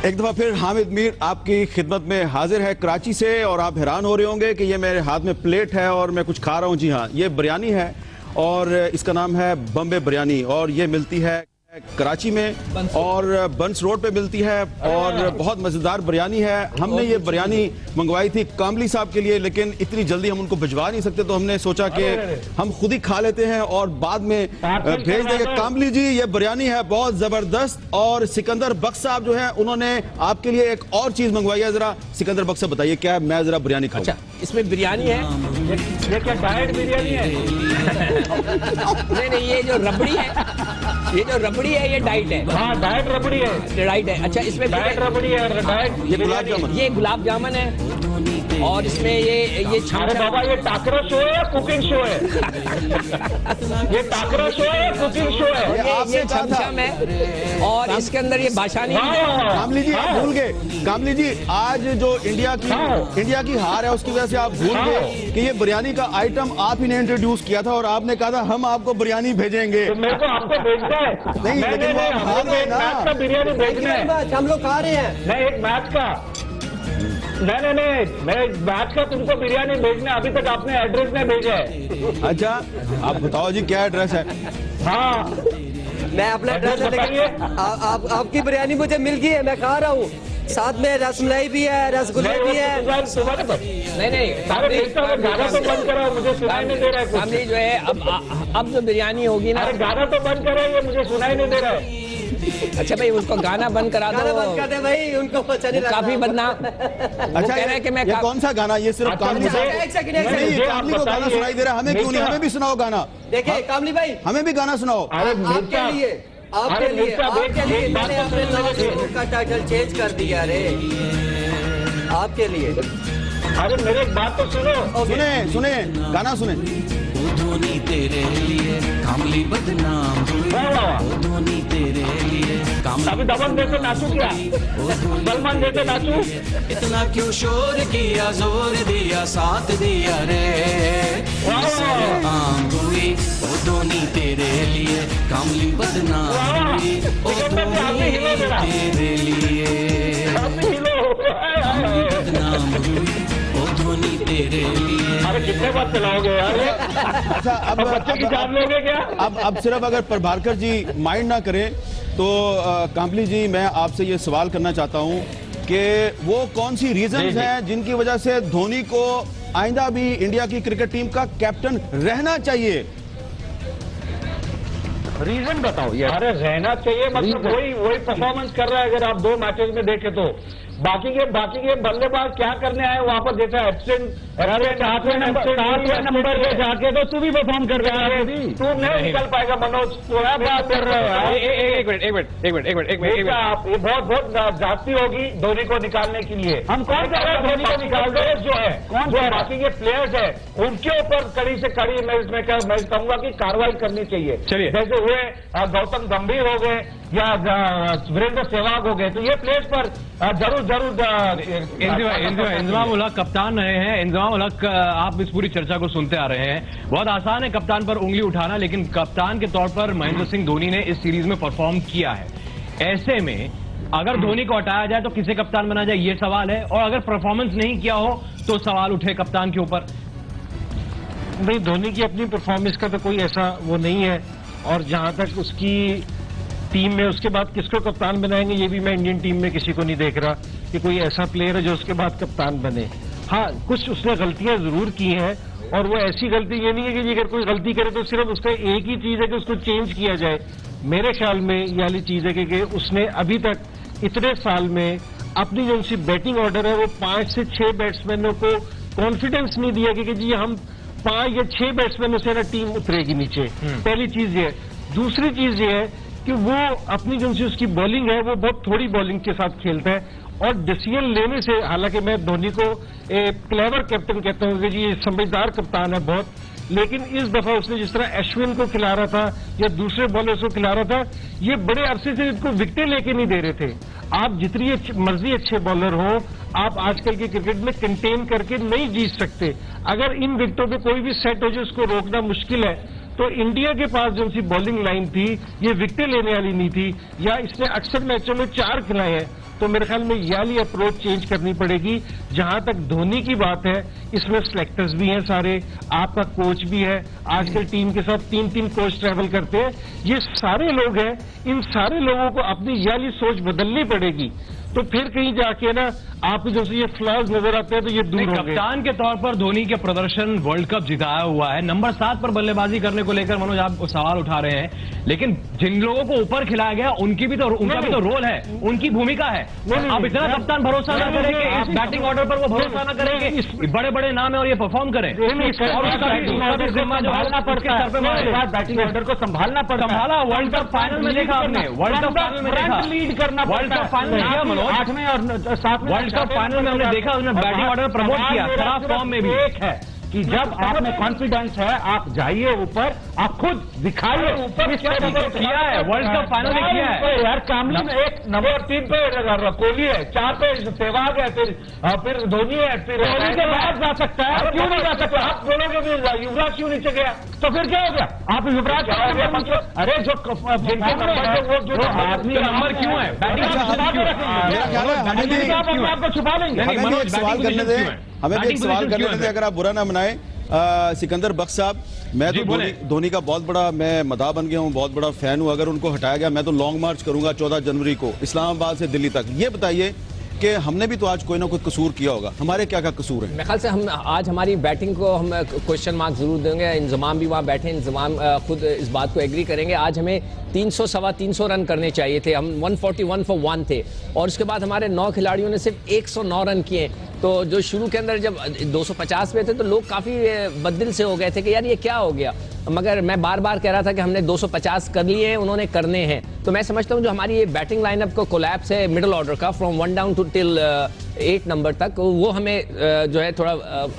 एक दफा फिर हामिद मीर आपकी खिदमत में हाजिर है कराची से। और आप हैरान हो रहे होंगे कि ये मेरे हाथ में प्लेट है और मैं कुछ खा रहा हूँ। जी हाँ, ये बिरयानी है और इसका नाम है बम्बे बिरयानी और ये मिलती है कराची में और बंस रोड पे मिलती है और बहुत मजेदार बिरयानी है। हमने ये बिरयानी मंगवाई थी कामली साहब के लिए, लेकिन इतनी जल्दी हम उनको भिजवा नहीं सकते, तो हमने सोचा कि हम खुद ही खा लेते हैं और बाद में भेज देंगे। कामली जी, ये बिरयानी है बहुत जबरदस्त। और सिकंदर बख्श साहब जो है उन्होंने आपके लिए एक और चीज मंगवाई है। जरा सिकंदर बख्श साहब बताइए क्या है, मैं जरा बिरयानी खाऊं। अच्छा, इसमें बिरयानी है, ये क्या डाइट बिरयानी है? नहीं, ये जो रबड़ी है, ये जो रबड़ी है ये डाइट है। हाँ, डाइट रबड़ी है, डाइट है। अच्छा, इसमें डाइट रबड़ी है, डाइट ये गुलाब जामुन, ये गुलाब जामुन है और इसमें ये अरे बाबा, ये टाकरा शो है या कुकिंग शो है? ये टाकरा शो है या कुकिंग शो है? ये छमछम है और इसके अंदर ये बाशानी है। कामली जी आप भूल गए, कामली जी आज जो इंडिया की हार है उसकी वजह से आप भूल गए कि ये बिरयानी का आइटम आप ही ने इंट्रोड्यूस किया था और आपने कहा था हम आपको बिरयानी भेजेंगे। तो मेरे को आपको भेजना है? नहीं, लेकिन वो आप हार गए ना। मैच का बिरयानी भेजना है, हम लोग खा रहे हैं। नहीं एक मैच का, नहीं, मैं मैच का तुमको बिरयानी भेजना है। अभी तक आपने एड्रेस नहीं भेजा है। अच्छा, आप बताओ जी क्या एड्रेस है? हाँ, मैं अपना एड्रेस बताइए। आपकी बिरयानी मुझे मिल गई है, मैं खा रहा हूँ। साथ में रसमलाई भी है, रसगुल्ले भी है। नहीं, गाना तो बंद करो, मुझे सुनाई नहीं दे रहा है कुछ। हमने जो है अब जो बिरयानी होगी ना, अरे गाना तो बंद करो, ये मुझे सुनाई नहीं दे रहा है। अच्छा भाई, उसको गाना बंद करा दो। गाना बंद कर दे भाई, उनको अच्छा नहीं लगता। काफी बदनाम। अच्छा, कह रहे हैं कि मैं ये कौन सा गाना? ये सिर्फ कामली एक सेकंड, एक नहीं, सेकंड। कामली को गाना सुनाई दे रहा है, हमें क्यों नहीं? हमें भी सुनाओ गाना। देखिए कामली भाई, हमें भी गाना सुनाओ। आपके लिए मैंने अपने लॉन्च का टाइटल चेंज कर दिया रे, आपके लिए। अरे मेरे एक बात तो सुनो। सुने गाना सुने। धोनी तेरे लिए कामली बदनाम हुई, धोनी तेरे लिए अभी दमन जैसे नाचू क्या? सलमान जैसे नाचू? इतना क्यों शोर किया, जोर दिया, साथ दिया रे, आम हुई वो धोनी तेरे लिए कामली बदनाम हुई, ओ धोनी तेरे लिए कामली बदनाम हुई, ओ धोनी तेरे लिए। अरे कितने बार चलाओगे यार? अच्छा, अब बच्चे की जान लोगे क्या? अब सिर्फ अगर प्रभाकर जी माइंड ना करें तो कामली जी, मैं आपसे ये सवाल करना चाहता हूं कि वो कौन सी रीजंस हैं जिनकी वजह से धोनी को आइंदा भी इंडिया की क्रिकेट टीम का कैप्टन रहना चाहिए? रीजन बताओ यार। अरे रहना चाहिए मतलब वही परफॉर्मेंस कर रहा है। अगर आप 2 मैचेस में देखें तो बाकी के बल्लेबाज क्या करने आए वहां पर, जैसा एब्सेंट 7वें नंबर पे जाके तो तू भी परफॉर्म कर रहा है। तू नहीं निकल पाएगा मनोज, क्या बात कर रहे हैं? एक मिनट, ये बहुत जाती होगी धोनी को निकालने के लिए। हम कौन कर रहे हैं धोनी को निकाल दो? जो है कौन जो बाकी के प्लेयर्स है उनके ऊपर कड़ी से कड़ी मैं कहूंगा कि कार्रवाई करनी चाहिए। चलिए, जैसे हुए गौतम गंभीर हो गए या वीरेंद्र सहवाग हो गए, तो ये प्लेयर्स पर जरूर इंजमाम उल हक कप्तान रहे हैं। इंजमाम उल हक, आप इस पूरी चर्चा को सुनते आ रहे हैं। बहुत आसान है कप्तान पर उंगली उठाना, लेकिन कप्तान के तौर पर महेंद्र सिंह धोनी ने इस सीरीज में परफॉर्म किया है। ऐसे में अगर धोनी को हटाया जाए तो किसे कप्तान बना जाए, ये सवाल है। और अगर परफॉर्मेंस नहीं किया हो तो सवाल उठे कप्तान के ऊपर। नहीं, धोनी की अपनी परफॉर्मेंस का तो कोई ऐसा वो नहीं है। और जहां तक उसकी टीम में उसके बाद किसको कप्तान बनाएंगे, ये भी मैं इंडियन टीम में किसी को नहीं देख रहा कि कोई ऐसा प्लेयर है जो उसके बाद कप्तान बने। हाँ, कुछ उसने गलतियां जरूर की हैं और वो ऐसी गलती ये नहीं है कि अगर कोई गलती करे तो सिर्फ उसका एक ही चीज है कि उसको चेंज किया जाए। मेरे ख्याल में ये वाली चीज है कि उसने अभी तक इतने साल में अपनी जो सी बैटिंग ऑर्डर है वो 5 से 6 बैट्समैनों को कॉन्फिडेंस नहीं दिया कि जी हम 5 या 6 बैट्समैनों से ना टीम उतरेगी नीचे। पहली चीज ये है। दूसरी चीज ये है कि वो अपनी जो सी उसकी बॉलिंग है वो बहुत थोड़ी बॉलिंग के साथ खेलता है और डिसीजन लेने से, हालांकि मैं धोनी को एक क्लेवर कैप्टन कहता हूं कि जी ये समझदार कप्तान है बहुत, लेकिन इस दफा उसने जिस तरह अश्विन को खिला रहा था या दूसरे बॉलर्स को खिला रहा था, ये बड़े अरसे से इनको विकेटें लेके नहीं दे रहे थे। आप जितनी मर्जी अच्छे बॉलर हो, आप आजकल के क्रिकेट में कंटेन करके नहीं जीत सकते। अगर इन विकेटों पे कोई भी सेट हो जाए उसको रोकना मुश्किल है, तो इंडिया के पास जो सी बॉलिंग लाइन थी ये विकेटें लेने वाली नहीं थी, या इसने अक्सर मैचों में 4 खिलाए हैं तो मेरे ख्याल में ये वाली अप्रोच चेंज करनी पड़ेगी। जहां तक धोनी की बात है, इसमें सिलेक्टर्स भी हैं सारे, आपका कोच भी है, आजकल टीम के साथ 3-3 कोच ट्रैवल करते हैं, ये सारे लोग हैं, इन सारे लोगों को अपनी ये वाली सोच बदलनी पड़ेगी। तो फिर कहीं जाके ना आप जो ये फ्लॉज नजर आते हैं तो ये दूर होंगे। कप्तान के तौर पर धोनी के प्रदर्शन वर्ल्ड कप जिताया हुआ है, नंबर 7 पर बल्लेबाजी करने को लेकर मनोज आप सवाल उठा रहे हैं, लेकिन जिन लोगों को ऊपर खिलाया गया उनका भी तो रोल है, उनकी भूमिका है। अब इतना कप्तान भरोसा ना करे कि इस बैटिंग ऑर्डर पर वो भरोसा ना करेंगे, बड़े बड़े नाम है और ये परफॉर्म करें, और उसका भी जिम्मा जो है सर पे बैटिंग ऑर्डर को संभालना पड़ता है। संभाला वर्ल्ड कप फाइनल में देखा आपने, वर्ल्ड कप फाइनल में देखा, लीड करना, वर्ल्ड कप फाइनल में मनोज 8वें और 7वें वर्ल्ड कप फाइनल में हमने देखा, उसने बैटिंग ऑर्डर प्रमोट किया, खराब फॉर्म में भी एक है कि जब आप में कॉन्फिडेंस है आप जाइए ऊपर, आप खुद दिखाइए ऊपर किया है, वर्ल्ड कप फाइनल में किया है यार। कामली में एक नंबर 3 पे कोहली है, 4 पे सहवाग है, फिर धोनी है, फिर धोनी के बाद जा सकता है, क्यों नहीं जा सकता? आप बोलोगे फिर युवराज क्यों नीचे गया, तो फिर क्या हो गया? आप युवराज अरे जो आदमी नंबर क्यों है, आपको छुपा लेंगे। हमें भी एक सवाल करने दें, हमें भी एक सवाल करने दें, अगर आप बुरा ना मनाएं। सिकंदर बख्श साहब, मैं तो धोनी का बहुत बड़ा मैं मदाह बन गया हूं, बहुत बड़ा फैन हूं। अगर उनको हटाया गया मैं तो लॉन्ग मार्च करूंगा 14 जनवरी को इस्लामाबाद से दिल्ली तक। ये बताइए कि हमने भी तो आज कोई ना कोई कसूर किया होगा, हमारे क्या क्या कसूर है? मेरे ख्याल से हम आज हमारी बैटिंग को हम क्वेश्चन मार्क जरूर देंगे। इंजमाम भी वहाँ बैठे, इंजमाम खुद इस बात को एग्री करेंगे। आज हमें 300-325 रन करने चाहिए थे, हम 141 for 1 थे, और उसके बाद हमारे 9 खिलाड़ियों ने सिर्फ 109 रन किए। तो जो शुरू के अंदर जब 250 पे थे तो लोग काफ़ी बददिल से हो गए थे कि यार ये क्या हो गया, मगर मैं बार बार कह रहा था कि हमने 250 कर लिए हैं, उन्होंने करने हैं। तो मैं समझता हूं जो हमारी ये बैटिंग लाइनअप को कोलैप्स है मिडिल ऑर्डर का, from 1 down to till 8 number तक, वो हमें जो है थोड़ा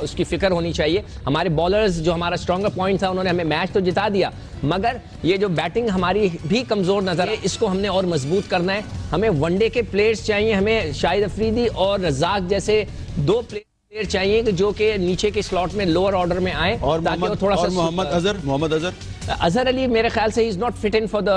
उसकी फिक्र होनी चाहिए। हमारे बॉलर्स जो हमारा स्ट्रॉन्गर पॉइंट था, उन्होंने हमें मैच तो जिता दिया, मगर ये जो बैटिंग हमारी भी कमजोर नजर है, इसको हमने और मजबूत करना है। हमें वनडे के प्लेयर्स चाहिए, हमें शाहिद अफरीदी और रज़ाक जैसे 2 प्लेयर चाहिए कि जो कि नीचे के स्लॉट में लोअर ऑर्डर में आए, और थोड़ा सा मोहम्मद अजहर अली मेरे ख्याल से is not fit in for the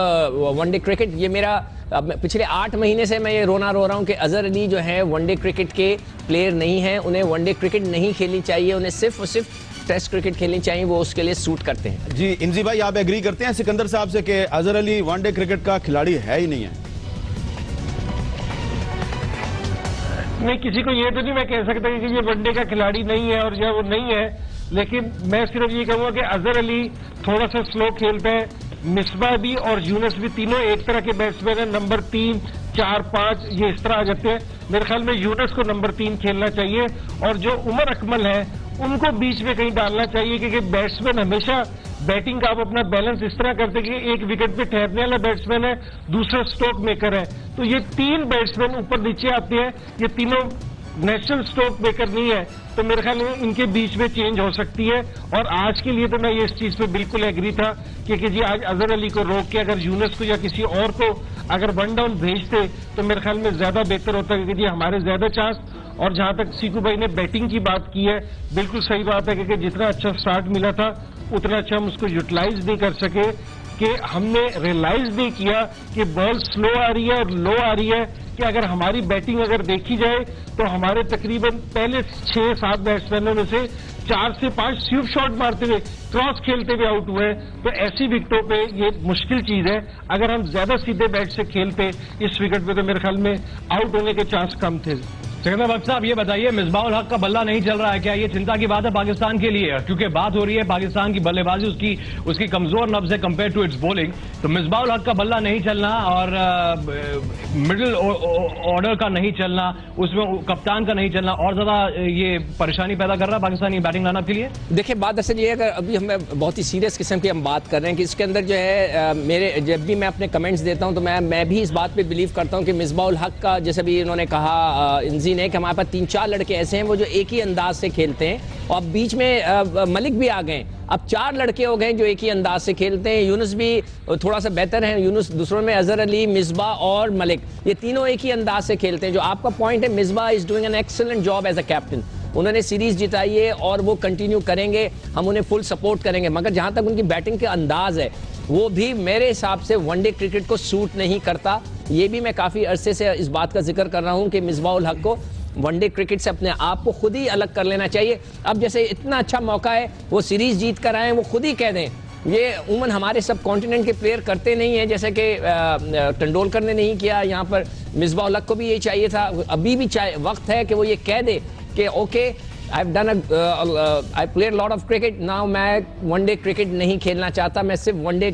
one day cricket. ये मेरा पिछले 8 महीने से मैं ये रो रहा हूँ कि अजहर अली जो है वनडे क्रिकेट के प्लेयर नहीं है, उन्हें वनडे क्रिकेट नहीं खेलनी चाहिए, उन्हें सिर्फ और सिर्फ टेस्ट क्रिकेट खेलनी चाहिए, वो उसके लिए सूट करते हैं। जी इंजी भाई, आप एग्री करते हैं सिकंदर साहब से कि अजहर अली वनडे क्रिकेट का खिलाड़ी है ही नहीं है? नहीं, किसी को ये तो नहीं मैं कह सकता कि ये वनडे का खिलाड़ी नहीं है और या वो नहीं है, लेकिन मैं सिर्फ ये कहूंगा कि अजहर अली थोड़ा सा स्लो खेलता है। मिसबा भी और यूनुस भी तीनों एक तरह के बैट्समैन है, नंबर 3, 4, 5 ये इस तरह आ जाते हैं। मेरे ख्याल में यूनुस को नंबर 3 खेलना चाहिए, और जो उमर अकमल है उनको बीच में कहीं डालना चाहिए, क्योंकि बैट्समैन हमेशा बैटिंग का आप अपना बैलेंस इस तरह करते कि एक विकेट पे ठहरने वाला बैट्समैन है, दूसरा स्ट्रोक मेकर है, तो ये 3 बैट्समैन ऊपर नीचे आते हैं, ये तीनों नेशनल स्ट्रोक मेकर नहीं है, तो मेरे ख्याल में इनके बीच में चेंज हो सकती है। और आज के लिए तो मैं ये इस चीज पे बिल्कुल एग्री था कि जी आज अजहर अली को रोक के अगर यूनुस को या किसी और को अगर 1 डाउन भेजते तो मेरे ख्याल में ज्यादा बेहतर होता, क्योंकि जी हमारे ज्यादा चांस। और जहां तक सीकू भाई ने बैटिंग की बात की है, बिल्कुल सही बात है, क्योंकि जितना अच्छा स्टार्ट मिला था उतना अच्छा हम उसको यूटिलाइज नहीं कर सके, कि हमने रियलाइज नहीं किया कि बॉल स्लो आ रही है और लो आ रही है, कि अगर हमारी बैटिंग अगर देखी जाए तो हमारे तकरीबन पहले 6-7 बैट्समैनों में से 4 से 5 स्वीप शॉट मारते हुए, क्रॉस खेलते हुए आउट हुए, तो ऐसी विकेटों पे ये मुश्किल चीज है। अगर हम ज्यादा सीधे बैट से खेलते इस विकेट पे तो मेरे ख्याल में आउट होने के चांस कम थे। सिकंदर बख्श साहब, ये बताइए, मिसबाउल हक का बल्ला नहीं चल रहा है, क्या ये चिंता की बात है पाकिस्तान के लिए? क्योंकि बात हो रही है पाकिस्तान की बल्लेबाजी उसकी कमजोर नब्ज है कंपेयर टू इट्स बॉलिंग, तो मिसबाउल हक का बल्ला नहीं चलना और मिडिल ऑर्डर का नहीं चलना, उसमें कप्तान का नहीं चलना, और ज्यादा ये परेशानी पैदा कर रहा है पाकिस्तानी बैटिंग लाइनअप के लिए। देखिए, बात असल ये है, अगर अभी हम बहुत ही सीरियस किस्म की हम बात कर रहे हैं कि इसके अंदर जो है मेरे जब भी मैं अपने कमेंट्स देता हूं तो मैं भी इस बात पे बिलीव करता हूं कि मिसबाउल हक का, जैसे भी इन्होंने कहा इंजी ने, कि हमारे पास 3-4 लड़के ऐसे हैं वो जो एक ही अंदाज से खेलते हैं, और बीच में मलिक भी आ गए, अब 4 लड़के हो गए जो एक ही अंदाज से खेलते हैं। यूनुस भी थोड़ा सा बेहतर है, यूनुस दूसरों में अजहर अली, मिसबा और मलिक, ये तीनों एक ही अंदाज से खेलते हैं। जो आपका पॉइंट है, Misbah is doing an excellent job as a captain, उन्होंने सीरीज जिताई है और वो कंटिन्यू करेंगे, हम उन्हें फुल सपोर्ट करेंगे, मगर जहां तक उनकी बैटिंग के अंदाज है वो भी मेरे हिसाब से वनडे क्रिकेट को सूट नहीं करता। ये भी मैं काफ़ी अरसे से इस बात का जिक्र कर रहा हूँ कि मिसबाह-उल हक को वनडे क्रिकेट से अपने आप को खुद ही अलग कर लेना चाहिए। अब जैसे इतना अच्छा मौका है, वो सीरीज जीत कर आए, वो खुद ही कह दें। ये उमन हमारे सब कॉन्टिनेंट के प्लेयर करते नहीं है, जैसे कि तेंदुलकर ने नहीं किया। यहाँ पर मिसबाह-उल हक को भी ये चाहिए था। अभी भी वक्त है कि वो ये कह दे कि okay I played lot of cricket now, मैं वनडे क्रिकेट नहीं खेलना चाहता, मैं सिर्फ वनडे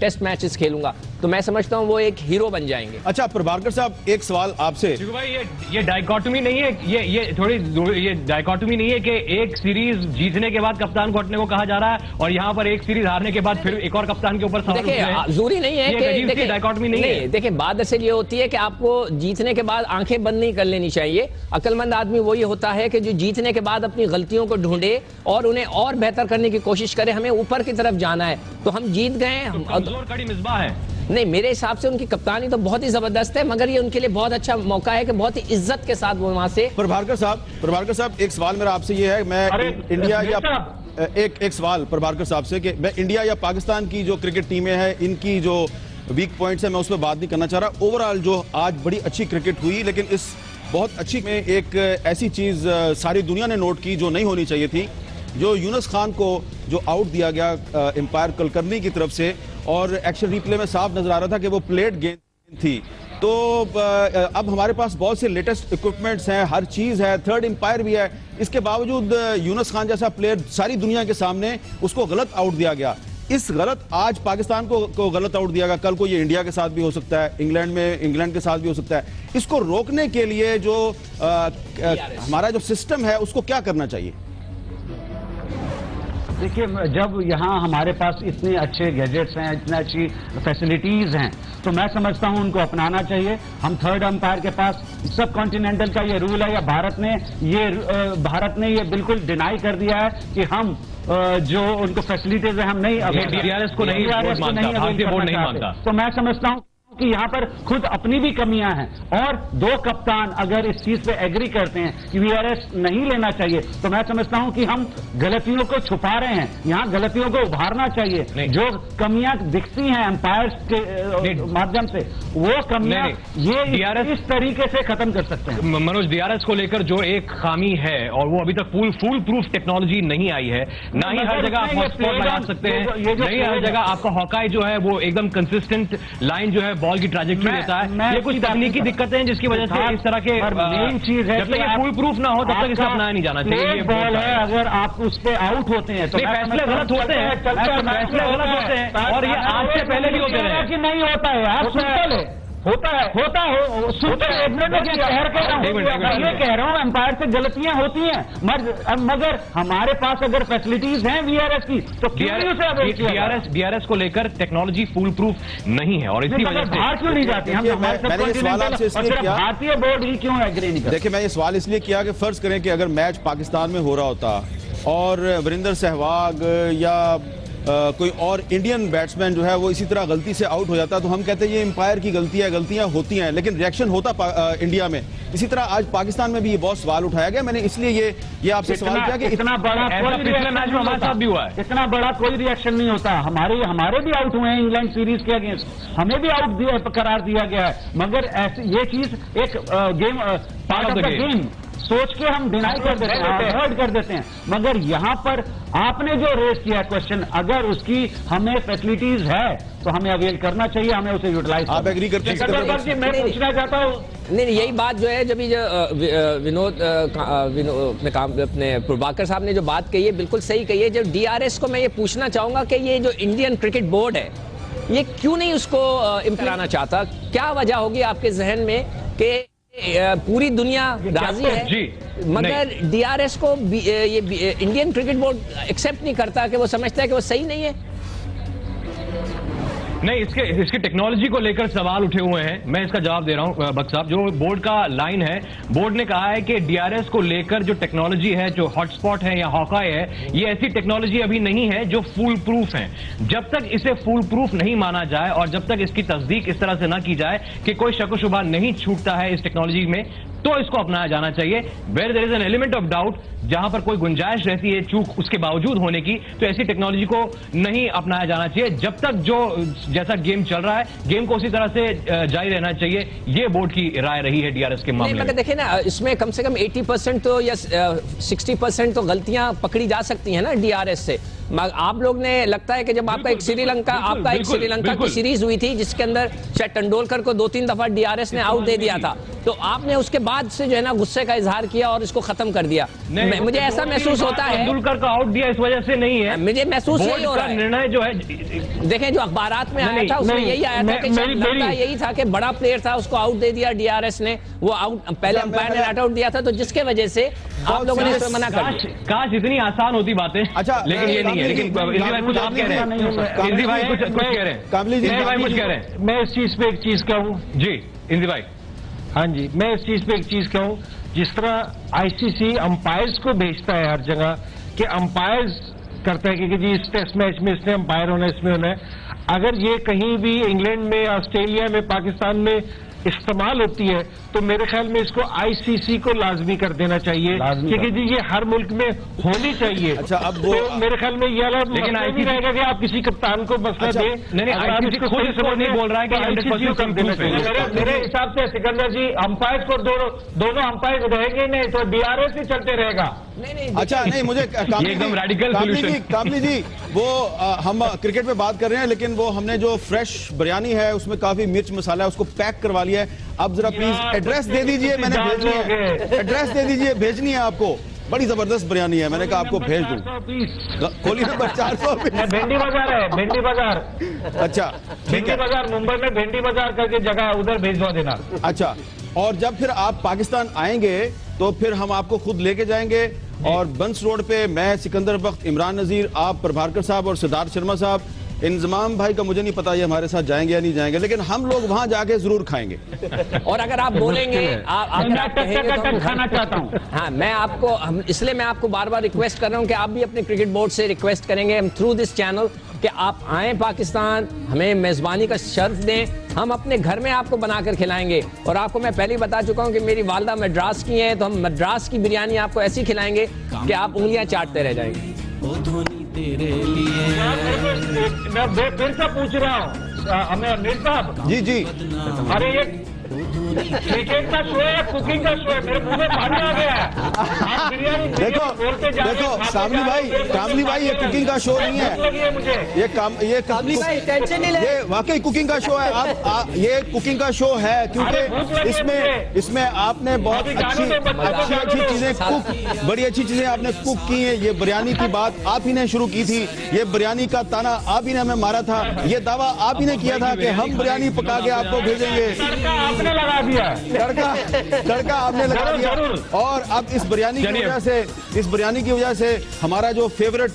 टेस्ट मैचेस खेलूंगा। तो मैं समझता हूँ वो एक हीरो बन जाएंगे। अच्छा प्रभाकर साहब, एक सवाल आपसे। भाई ये डाइकोटमी नहीं है, ये डाइकोटमी नहीं है कि एक सीरीज जीतने के बाद कप्तान को हटने को कहा जा रहा है और यहाँ पर एक सीरीज हारने के बाद फिर एक और कप्तान के ऊपर सवाल उठ रहे हैं। जरूरी नहीं है कि डाइकोटमी नहीं है। देखिए बात दरअसल ये होती है कि आपको जीतने के बाद आंखें बंद नहीं कर लेनी चाहिए। अक्लमंद आदमी वही होता है कि जो जीतने के बाद अपनी गलतियों को ढूंढे और उन्हें और बेहतर करने की कोशिश करे। हमें ऊपर की तरफ जाना है, तो हम जीत गए। कमजोर कड़ी मिसबाह है। नहीं, मेरे हिसाब से उनकी कप्तानी तो बहुत ही जबरदस्त है, मगर ये उनके लिए बहुत अच्छा मौका है कि बहुत ही इज्जत के साथ वो वहां से। प्रभाकर साहब एक सवाल मेरा आपसे ये है, मैं इंडिया या एक सवाल प्रभाकर साहब से कि मैं इंडिया या पाकिस्तान की जो क्रिकेट टीमें हैं, इनकी जो वीक पॉइंट्स है मैं उस पर बात नहीं करना चाह रहा। ओवरऑल जो आज बड़ी अच्छी क्रिकेट हुई, लेकिन इस बहुत अच्छी में एक ऐसी चीज सारी दुनिया ने नोट की जो नहीं होनी चाहिए थी, जो यूनुस खान को जो आउट दिया गया एम्पायर कुलकर्णी की तरफ से, और एक्शन रिप्ले में साफ नजर आ रहा था कि वो प्लेट गेंद थी। तो अब हमारे पास बहुत से लेटेस्ट इक्विपमेंट्स हैं, हर चीज है, थर्ड एम्पायर भी है, इसके बावजूद यूनुस खान जैसा प्लेयर सारी दुनिया के सामने उसको गलत आउट दिया गया। इस गलत आज पाकिस्तान को गलत आउट दिया गया, कल को ये इंडिया के साथ भी हो सकता है, इंग्लैंड के साथ भी हो सकता है। इसको रोकने के लिए जो हमारा जो सिस्टम है उसको क्या करना चाहिए? देखिए, जब यहाँ हमारे पास इतने अच्छे गैजेट्स हैं, इतनी अच्छी फैसिलिटीज हैं, तो मैं समझता हूँ उनको अपनाना चाहिए। हम थर्ड अंपायर के पास सब कॉन्टिनेंटल का ये रूल है, या भारत ने ये बिल्कुल डिनाई कर दिया है कि हम जो उनको फैसिलिटीज है हम नहीं, DRS को नहीं मानता। तो मैं समझता हूँ कि यहाँ पर खुद अपनी भी कमियां हैं, और दो कप्तान अगर इस चीज पे एग्री करते हैं कि VRS नहीं लेना चाहिए, तो मैं समझता हूँ कि हम गलतियों को छुपा रहे हैं। यहाँ गलतियों को उभारना चाहिए। जो कमियां दिखती हैं एम्पायर्स के माध्यम से, वो कमियां ये DRS इस तरीके से खत्म कर सकते हैं। मनोज, DRS को लेकर जो एक खामी है, और वो अभी तक फुल प्रूफ टेक्नोलॉजी नहीं आई है, ना ही हर जगह आप हॉटस्पॉट लगा सकते हैं, नहीं हर जगह आपका हॉकाई जो है वो एकदम कंसिस्टेंट लाइन जो है बॉल की ट्रैजेक्टरी देता है। ये कुछ तकनीकी दिक्कतें हैं जिसकी वजह से इस तरह के मेन चीज है, जब तक ये फुल प्रूफ ना हो तब तक इसे अपनाया नहीं जाना चाहिए। ये बॉल है, अगर आप उस पे आउट होते हैं तो फैसले गलत होते हैं, फैसले गलत होते हैं, और ये आज से पहले भी होते रहे। कि नहीं होता है, आप सुनते ले होता है मैं कह रहा हूँ एम्पायर से गलतियां होती हैं, मगर हमारे पास अगर फैसिलिटीज हैं VRS की, तो DRS को लेकर टेक्नोलॉजी फुल प्रूफ नहीं है, और इसी वजह से बाहर क्यों नहीं जाती। भारतीय बोर्ड ही क्यों एग्री नहीं करती? देखिए, मैं ये सवाल इसलिए किया कि फर्ज करें कि अगर मैच पाकिस्तान में हो रहा होता और वीरेंद्र सहवाग या कोई और इंडियन बैट्समैन जो है वो इसी तरह गलती से आउट हो जाता, तो हम कहते हैं ये एम्पायर की गलती है, गलतियां होती हैं, लेकिन रिएक्शन होता इंडिया में। इसी तरह आज पाकिस्तान में भी ये बहुत सवाल उठाया गया। मैंने इसलिए ये आपसे सवाल किया कि इतना बड़ा पिछले मैच में हमारे साथ भी हुआ है, इतना बड़ा कोई रिएक्शन नहीं होता। हमारे भी आउट हुए हैं इंग्लैंड सीरीज के अगेंस्ट, हमें भी आउट करार दिया गया है, मगर ये चीज एक game part of the game सोच के हम डिनाई कर देते हैं, अवॉइड कर देते हैं। मगर यहाँ पर आपने जो रेज किया क्वेश्चन, अगर उसकी हमें फैसिलिटीज है तो हमें अवेल करना चाहिए, हमें उसे यूटिलाइज। आप एग्री करते हैं? मैं पूछना चाहता हूँ, नहीं यही बात जो है, जब अपने प्रभाकर साहब ने जो बात कही है बिल्कुल सही कही है। जब DRS को मैं ये पूछना चाहूंगा कि ये जो इंडियन क्रिकेट बोर्ड है, ये क्यों नहीं उसको इम्प्लीमेंट चाहता? क्या वजह होगी आपके जहन में कि पूरी दुनिया राजी है, मगर DRS को ये इंडियन क्रिकेट बोर्ड एक्सेप्ट नहीं करता, कि वो समझता है कि वो सही नहीं है? नहीं, इसके टेक्नोलॉजी को लेकर सवाल उठे हुए हैं। मैं इसका जवाब दे रहा हूं बख्श साहब। जो बोर्ड का लाइन है, बोर्ड ने कहा है कि DRS को लेकर जो टेक्नोलॉजी है, जो हॉटस्पॉट है या हॉकाई है, ये ऐसी टेक्नोलॉजी अभी नहीं है जो फुल प्रूफ है। जब तक इसे फुल प्रूफ नहीं माना जाए और जब तक इसकी तस्दीक इस तरह से ना की जाए कि कोई शक व शुबा नहीं छूटता है इस टेक्नोलॉजी में, तो इसको अपनाया जाना चाहिए। Where there is an element of doubt, जहां पर कोई गुंजाइश रहती है चूक उसके बावजूद होने की, तो ऐसी टेक्नोलॉजी को नहीं अपनाया जाना चाहिए। जब तक जो जैसा गेम चल रहा है, गेम को उसी तरह से जारी रहना चाहिए। ये बोर्ड की राय रही है डीआरएस के मामले में। देखिए ना, इसमें कम से कम 80% तो या 60% तो गलतियां पकड़ी जा सकती हैं ना डीआरएस से। आप लोग ने लगता है कि जब आपका एक श्रीलंका की सीरीज हुई थी जिसके अंदर शायद तेंदुलकर को 2-3 दफा डीआरएस ने आउट दे दिया था, तो आपने उसके बाद से जो है ना गुस्से का इजहार किया और इसको खत्म कर दिया। मुझे ऐसा महसूस होता है तेंदुलकर का आउट दिया इस वजह से नहीं है, मुझे महसूस यही हो रहा है। निर्णय जो है देखें, जो अखबारात में आया था उसमें यही आया था कि यही था कि बड़ा प्लेयर था, उसको आउट दे दिया डीआरएस ने, वो आउट पहले अंपायर ने नॉट आउट दिया था, तो जिसके वजह से आप लोगों ने इसमें मना कर दिया। काश इतनी आसान होती बातें। अच्छा, लेकिन ये नहीं है। लेकिन इंद्री भाई कुछ आप कह रहे हैं, इंद्री भाई कुछ कह रहे हैं, कामली जी कुछ कह रहे हैं। मैं इस चीज पे एक चीज कहूँ जी इंद्री भाई। हाँ जी, मैं इस चीज पे एक चीज कहूँ, जिस तरह आईसीसी अंपायर्स को भेजता है हर जगह कि अंपायर्स करता है कि जी इस टेस्ट मैच में इसने अंपायर होना है, इसमें होना है। अगर ये कहीं भी इंग्लैंड में, ऑस्ट्रेलिया में, पाकिस्तान में इस्तेमाल होती है तो मेरे ख्याल में इसको आईसीसी को लाजमी कर देना चाहिए, क्योंकि जी ये हर मुल्क में होनी चाहिए। अच्छा, अब वो तो मेरे ख्याल में ये लेकिन नहीं रहेगा कि आप किसी कप्तान को मसला दें। नहीं, आईसीसी खुद सपोर्ट नहीं बोल रहा है कि 100% कर देना चाहिए। मेरे हिसाब से सिकंदर जी, अंपायर को दोनों अंपायर रहेंगे नहीं तो डीआरएस ही चलते रहेगा। अच्छा, नहीं, मुझे एकदम radical solution। कामली जी, वो हम क्रिकेट पे बात कर रहे हैं, लेकिन वो हमने जो फ्रेश बिरयानी है उसमें काफी मिर्च मसाला है, उसको पैक करवा लिया है। अब जरा प्लीज एड्रेस दे दीजिए, मैंने भेजनी है, एड्रेस दे दीजिए, भेजनी है आपको। बड़ी जबरदस्त बिरयानी है, मैंने कहा आपको भेज दूं। खोली नंबर 420 भेंडी बाजार है, भेंडी बाजार। अच्छा, भेंडी बाजार मुंबई में भेंडी बाजार करके जगह है, उधर भेजवा देना। अच्छा, और जब फिर आप पाकिस्तान आएंगे तो फिर हम आपको खुद लेके जाएंगे और बंस रोड पे मैं, सिकंदर बख्त, इमरान नजीर, आप, प्रभाकर साहब और सिद्धार्थ शर्मा साहब, इंजमाम भाई का मुझे नहीं पता ये हमारे साथ जाएंगे या नहीं जाएंगे, लेकिन हम लोग वहां जाके जरूर खाएंगे। और अगर आप बोलेंगे, आप खाना चाहता हूँ। हाँ, इसलिए मैं आपको बार बार रिक्वेस्ट कर रहा हूँ कि आप भी अपने क्रिकेट बोर्ड से रिक्वेस्ट करेंगे थ्रू दिस चैनल कि आप आए पाकिस्तान, हमें मेजबानी का शर्फ दें, हम अपने घर में आपको बनाकर खिलाएंगे। और आपको मैं पहले ही बता चुका हूं कि मेरी वालदा मद्रास की हैं, तो हम मद्रास की बिरयानी आपको ऐसी खिलाएंगे कि आप उंगलियां चाटते रह जाएंगे। ओ धोनी तेरे लिए। मैं फिर से पूछ रहा हूँ हमें अमीर साहब जी जी, अरे ये क्रिकेट का शो है, कुकिंग का शो है, मेरे मुंह में पानी आ गया है। आप बिरयानी देखो कामली भाई, ये कुकिंग का शो नहीं है, मुझे ये कामली भाई टेंशन नहीं ले, ये वाकई कुकिंग का शो है। आप ये कुकिंग का शो है क्योंकि इसमें आपने बहुत अच्छी चीजें कुक, बड़ी अच्छी चीजें आपने कुक की हैं। ये बिरयानी की बात आप ही ने शुरू की थी, ये बिरयानी का ताना आप ही ने हमें मारा था, ये दावा आप ही ने किया था कि हम बिरयानी पका के आपको भेजेंगे। आपने लगा दिया तड़का आपने लगा दिया। और अब इस बिरयानी की वजह से हमारा जो फेवरेट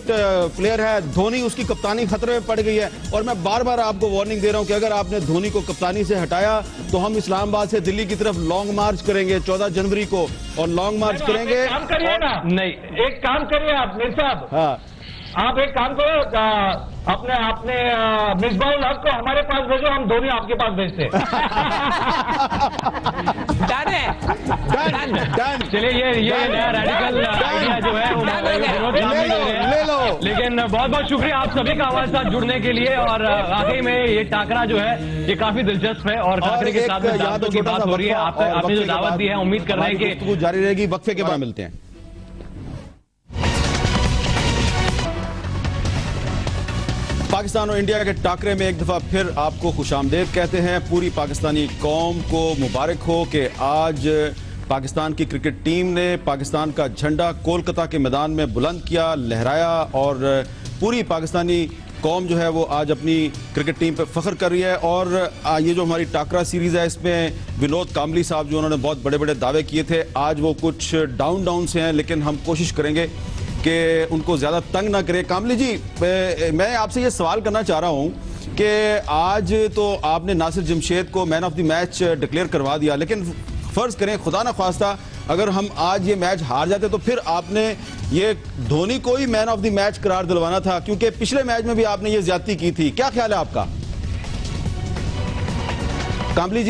प्लेयर है धोनी, उसकी कप्तानी खतरे में पड़ गई है। और मैं बार बार आपको वार्निंग दे रहा हूं कि अगर आपने धोनी को कप्तानी से हटाया तो हम इस्लामाबाद से दिल्ली की तरफ लॉन्ग मार्च करेंगे 14 जनवरी को, और लॉन्ग मार्च करेंगे। काम करिए ना, नहीं, एक काम करिए आप मीर साहब, हाँ, आप एक काम करो, अपने मिसबाउल हक को हमारे पास भेजो, हम धोनी आपके पास भेजते हैं। डन। चलिए ये नया रेडिकल आइडिया जो है वो ले लो। लेकिन बहुत बहुत शुक्रिया आप सभी का हमारे साथ जुड़ने के लिए। और वाकई में ये टाकरा जो है ये काफी दिलचस्प है और टाकरे के साथ में दावतों की बात हो रही है। आपने जो दावत दी है, उम्मीद कर रहे हैं कि जारी रहेगी। वक्फे के बाद मिलते हैं। पाकिस्तान और इंडिया के टाकरे में एक दफा फिर आपको खुशामदेद कहते हैं। पूरी पाकिस्तानी कौम को मुबारक हो कि आज पाकिस्तान की क्रिकेट टीम ने पाकिस्तान का झंडा कोलकाता के मैदान में बुलंद किया, लहराया, और पूरी पाकिस्तानी कौम जो है वो आज अपनी क्रिकेट टीम पे फख्र कर रही है। और ये जो हमारी टाकरा सीरीज़ है इसमें विनोद कामली साहब जो उन्होंने बहुत बड़े बड़े दावे किए थे, आज वो कुछ डाउन से हैं, लेकिन हम कोशिश करेंगे कि उनको ज़्यादा तंग ना करे। कामली जी, मैं आपसे ये सवाल करना चाह रहा हूँ कि आज तो आपने नासिर जमशेद को man of the match declare करवा दिया, लेकिन फ़र्ज़ करें खुदा न ख्वास्ता अगर हम आज ये मैच हार जाते तो फिर आपने ये धोनी को ही मैन ऑफ द मैच करार दिलवाना था, क्योंकि पिछले मैच में भी आपने ये ज्यादती की थी। क्या ख्याल है आपका? कामली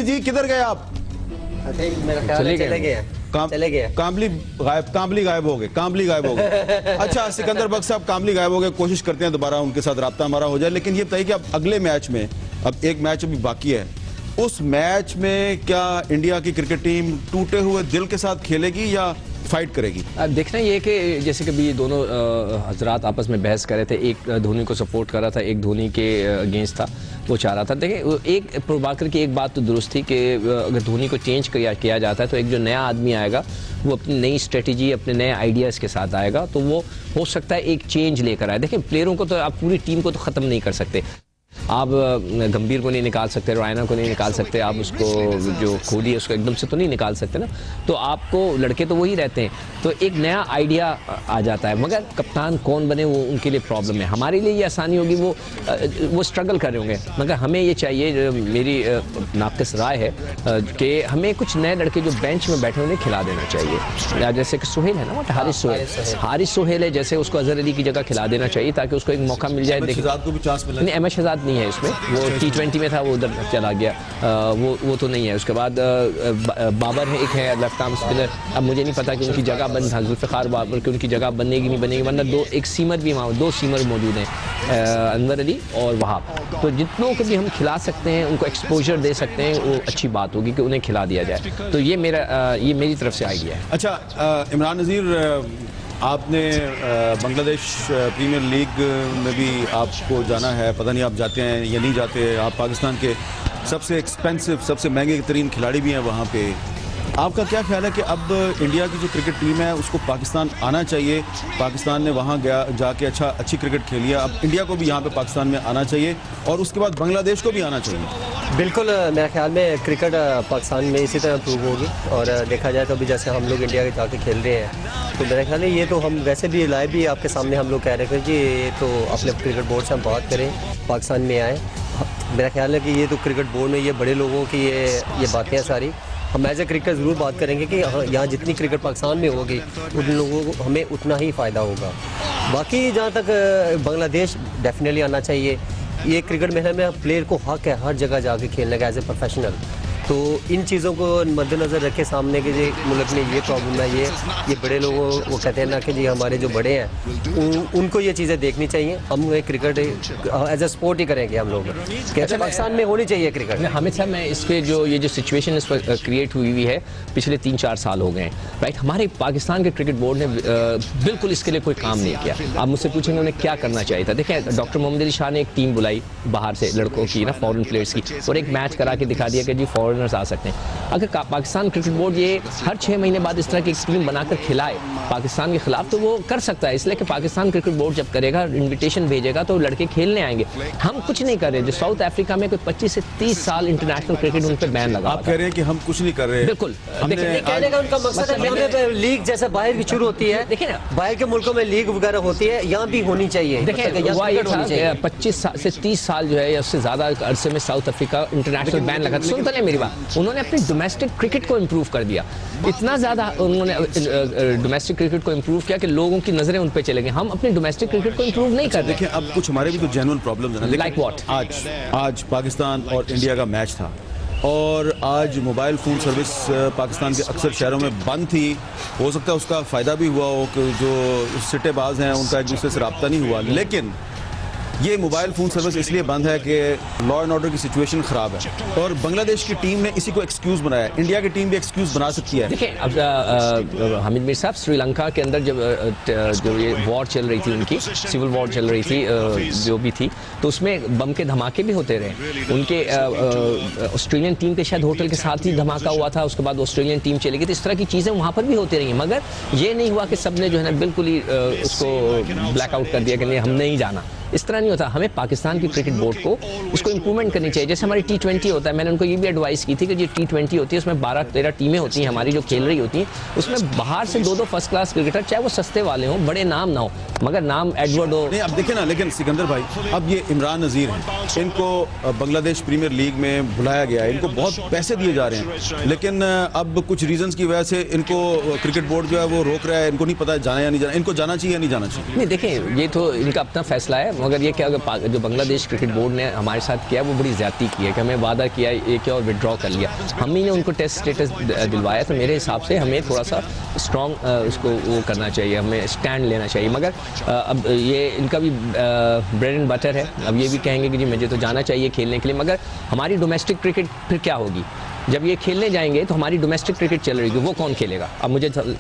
जी किधर गए आप? मेरा ख्याल है चले गए हैं। चले गए। कामली गायब हो गए, कामली गायब हो गए। अच्छा सिकंदर बख्श साहब कामली गायब हो गए, कोशिश करते हैं दोबारा उनके साथ राब्ता हमारा हो जाए। लेकिन ये बताइए कि अब अगले मैच में, अब एक मैच अभी बाकी है, उस मैच में क्या इंडिया की क्रिकेट टीम टूटे हुए दिल के साथ खेलेगी या फाइट करेगी? देखना ये कि जैसे कि ये दोनों हजरात आपस में बहस कर रहे थे, एक धोनी को सपोर्ट कर रहा था, एक धोनी के अगेंस्ट था, वो चाह रहा था। देखिए एक प्रभाकर की एक बात तो दुरुस्त थी कि अगर धोनी को चेंज किया जाता है तो एक जो नया आदमी आएगा वो अपनी नई स्ट्रेटजी, अपने नए आइडियाज़ के साथ आएगा, तो वो हो सकता है एक चेंज लेकर आए। देखिए प्लेयरों को तो आप पूरी टीम को तो ख़त्म नहीं कर सकते, आप गंभीर को नहीं निकाल सकते, रैना को नहीं निकाल सकते, आप उसको जो कोहली है उसको एकदम से तो नहीं निकाल सकते ना, तो आपको लड़के तो वही रहते हैं, तो एक नया आइडिया आ जाता है। मगर कप्तान कौन बने वो उनके लिए प्रॉब्लम है, हमारे लिए ये आसानी होगी, वो स्ट्रगल कर रहे होंगे। मगर हमें ये चाहिए, मेरी नाक़िस राय है कि हमें कुछ नए लड़के जो बेंच में बैठे उन्हें खिला देना चाहिए। जैसे कि सोहेल है ना, हारिस सोहेल है, जैसे उसको अजहर अली की जगह खिला देना चाहिए ताकि उसको एक मौका मिल जाए। नहीं, अहमद शहजाद नहीं है इसमें, वो T20 में था, वो उधर चला गया, वो तो नहीं है। उसके बाद बाबर है, एक है लेफ्ट आर्म स्पिनर, अब मुझे नहीं पता कि उनकी जगह बंद था, जुल्फ़िकार बाबर की उनकी जगह बनेगी नहीं बनेगी, वरना एक सीमर भी वहाँ, 2 सीमर मौजूद हैं, अनवर अली और वहाब। तो जितनों को भी हम खिला सकते हैं, उनको एक्सपोजर दे सकते हैं, वो अच्छी बात होगी कि उन्हें खिला दिया जाए। तो ये मेरी तरफ से आइडिया है। अच्छा इमरान नज़ीर, आपने बांग्लादेश प्रीमियर लीग में भी आपको जाना है, पता नहीं आप जाते हैं या नहीं जाते। आप पाकिस्तान के सबसे एक्सपेंसिव, सबसे महंगे तरीन खिलाड़ी भी हैं वहाँ पे। आपका क्या ख्याल है कि अब इंडिया की जो क्रिकेट टीम है उसको पाकिस्तान आना चाहिए? पाकिस्तान ने वहाँ जाके अच्छी क्रिकेट खेली है, अब इंडिया को भी यहाँ पे पाकिस्तान में आना चाहिए और उसके बाद बांग्लादेश को भी आना चाहिए। बिल्कुल, मेरे ख्याल में क्रिकेट पाकिस्तान में इसी तरह इम्प्रूव होगी। और देखा जाए तो अभी जैसे हम लोग इंडिया के जाके खेल रहे हैं, तो मेरे ख्याल में ये तो हम वैसे भी लाइव भी आपके सामने हम लोग कह रहे थे कि ये तो अपने क्रिकेट बोर्ड से हम बात करें, पाकिस्तान में आए। मेरा ख्याल है कि ये तो क्रिकेट बोर्ड में ये बड़े लोगों की ये बातें हैं सारी। हम एज ए क्रिकेट ज़रूर बात करेंगे कि यहाँ जितनी क्रिकेट पाकिस्तान में होगी उन लोगों को हमें उतना ही फ़ायदा होगा। बाकी जहाँ तक बांग्लादेश डेफिनेटली आना चाहिए। ये क्रिकेट में प्लेयर को हक है हर जगह जाके खेलने का एज ए प्रोफेशनल। तो इन चीज़ों को मद्देनज़र रखे सामने के जी मुल्क में ये प्रॉब्लम है, ये बड़े लोगों वो कहते हैं ना कि जी हमारे जो बड़े हैं उनको ये चीज़ें देखनी चाहिए। हम क्रिकेट एज ए स्पोर्ट ही करेंगे हम लोग, कहते हैं पाकिस्तान में होनी चाहिए क्रिकेट। हामिद साहब, मैं इस पर ये जो सिचुएशन इस पर क्रिएट हुई है पिछले 3-4 साल हो गए हैं, राइट। हमारे पाकिस्तान के क्रिकेट बोर्ड ने बिल्कुल इसके लिए कोई काम नहीं किया। आप मुझसे पूछेंगे उन्हें क्या करना चाहिए था। देखें, डॉक्टर मोहम्मद अली शाह ने एक टीम बुलाई बाहर से लड़कों की ना, फॉरेन प्लेयर्स की, और एक मैच करा के दिखा दिया कि जी फॉरेनर्स आ सकते हैं। अगर पाकिस्तान क्रिकेट बोर्ड ये हर 6 महीने बाद इस तरह की एक टीम बनाकर खिलाए पाकिस्तान के खिलाफ, तो वो कर सकता है। इसलिए कि पाकिस्तान क्रिकेट बोर्ड जब करेगा, इन्विटेशन भेजेगा, तो लड़के खेलने आएंगे। हम कुछ नहीं कर रहे। जो साउथ अफ्रीका में कोई 25 से 30 साल इंटरनेशनल क्रिकेट उन पर बैन लगा। आप कह रहे हैं कि हम कुछ नहीं कर रहे? बिल्कुल, कहने का उनका मकसद है लीग जैसे बाहर की शुरू होती है। देखिए ना, बाहर के मुल्कों में लीग वगैरह होती है, यहाँ भी होनी चाहिए। देखिए 25 से 30 साल जो है या उससे ज्यादा अरसे में साउथ अफ्रीका इंटरनेशनल बैन लगा। सुनते हैं मेरी बात, उन्होंने अपनी डोमेस्टिक क्रिकेट को इंप्रूव कर दिया। इतना ज्यादा उन्होंने डोमेस्टिक क्रिकेट को इंप्रूव किया कि लोगों की नजरें उन पे चले गई। हम अपने डोमेस्टिक क्रिकेट को इंप्रूव नहीं कर रहे। देखिए, अब कुछ हमारे भी तो जेन्युइन प्रॉब्लम्स हैं। Like what? आज पाकिस्तान और इंडिया का मैच था और आज मोबाइल फ़ोन सर्विस पाकिस्तान के अक्सर शहरों में बंद थी। हो सकता है उसका फ़ायदा भी हुआ हो कि जो सिटेबाज हैं उनका एक दूसरे से रब्ता नहीं हुआ। लेकिन ये मोबाइल फ़ोन सर्विस इसलिए बंद है कि लॉ एंड ऑर्डर की सिचुएशन ख़राब है और बांग्लादेश की टीम ने इसी को एक्सक्यूज़ बनाया है। इंडिया की टीम भी एक्सक्यूज़ बना सकती है। देखिए, अब हामिद मीर साहब, श्रीलंका के अंदर जब ये वॉर चल रही थी, उनकी सिविल वॉर चल रही थी, जो भी थी, तो उसमें बम के धमाके भी होते रहे। उनके ऑस्ट्रेलियन टीम के शायद होटल के साथ ही धमाका हुआ था, उसके बाद ऑस्ट्रेलियन टीम चली गई। तो इस तरह की चीज़ें वहाँ पर भी होती रही, मगर ये नहीं हुआ कि सब ने जो है ना बिल्कुल ही उसको ब्लैकआउट कर दिया कि नहीं हम नहीं जाना। इस तरह नहीं होता। हमें पाकिस्तान की क्रिकेट बोर्ड को इसको इंप्रूवमेंट करनी चाहिए। जैसे हमारी T20 होता है, मैंने उनको ये भी एडवाइस की थी कि जो T20 होती है उसमें 12-13 टीमें होती हैं हमारी जो खेल रही होती हैं, उसमें बाहर से 2-2 फर्स्ट क्लास क्रिकेटर, चाहे वो सस्ते वाले हों, बड़े नाम ना हो, मगर नाम एडवर्ड हो। नहीं, अब देखिए ना, लेकिन सिकंदर भाई, अब ये इमरान नज़ीर हैं, इनको बांग्लादेश प्रीमियर लीग में बुलाया गया है, इनको बहुत पैसे दिए जा रहे हैं, लेकिन अब कुछ रीजंस की वजह से इनको क्रिकेट बोर्ड जो है वो रोक रहा है। इनको नहीं पता जाना या नहीं जाना, इनको जाना चाहिए या नहीं जाना चाहिए। नहीं, देखें, ये तो इनका अपना फैसला है। मगर ये क्या जो बांग्लादेश क्रिकेट बोर्ड ने हमारे साथ किया वो बड़ी ज्यादती की है कि हमें वादा किया एक और विड्रॉ कर लिया। हम ही ने उनको टेस्ट स्टेटस दिलवाया, तो मेरे हिसाब से हमें थोड़ा सा स्ट्रॉन्ग उसको वो करना चाहिए, हमें स्टैंड लेना चाहिए। मगर अब ये इनका भी ब्रेड एंड बटर है, अब ये भी कहेंगे कि जी मुझे तो जाना चाहिए खेलने के लिए, मगर हमारी डोमेस्टिक क्रिकेट फिर क्या होगी? जब ये खेलने जाएंगे तो हमारी डोमेस्टिक क्रिकेट चल रही है, वो कौन खेलेगा? अब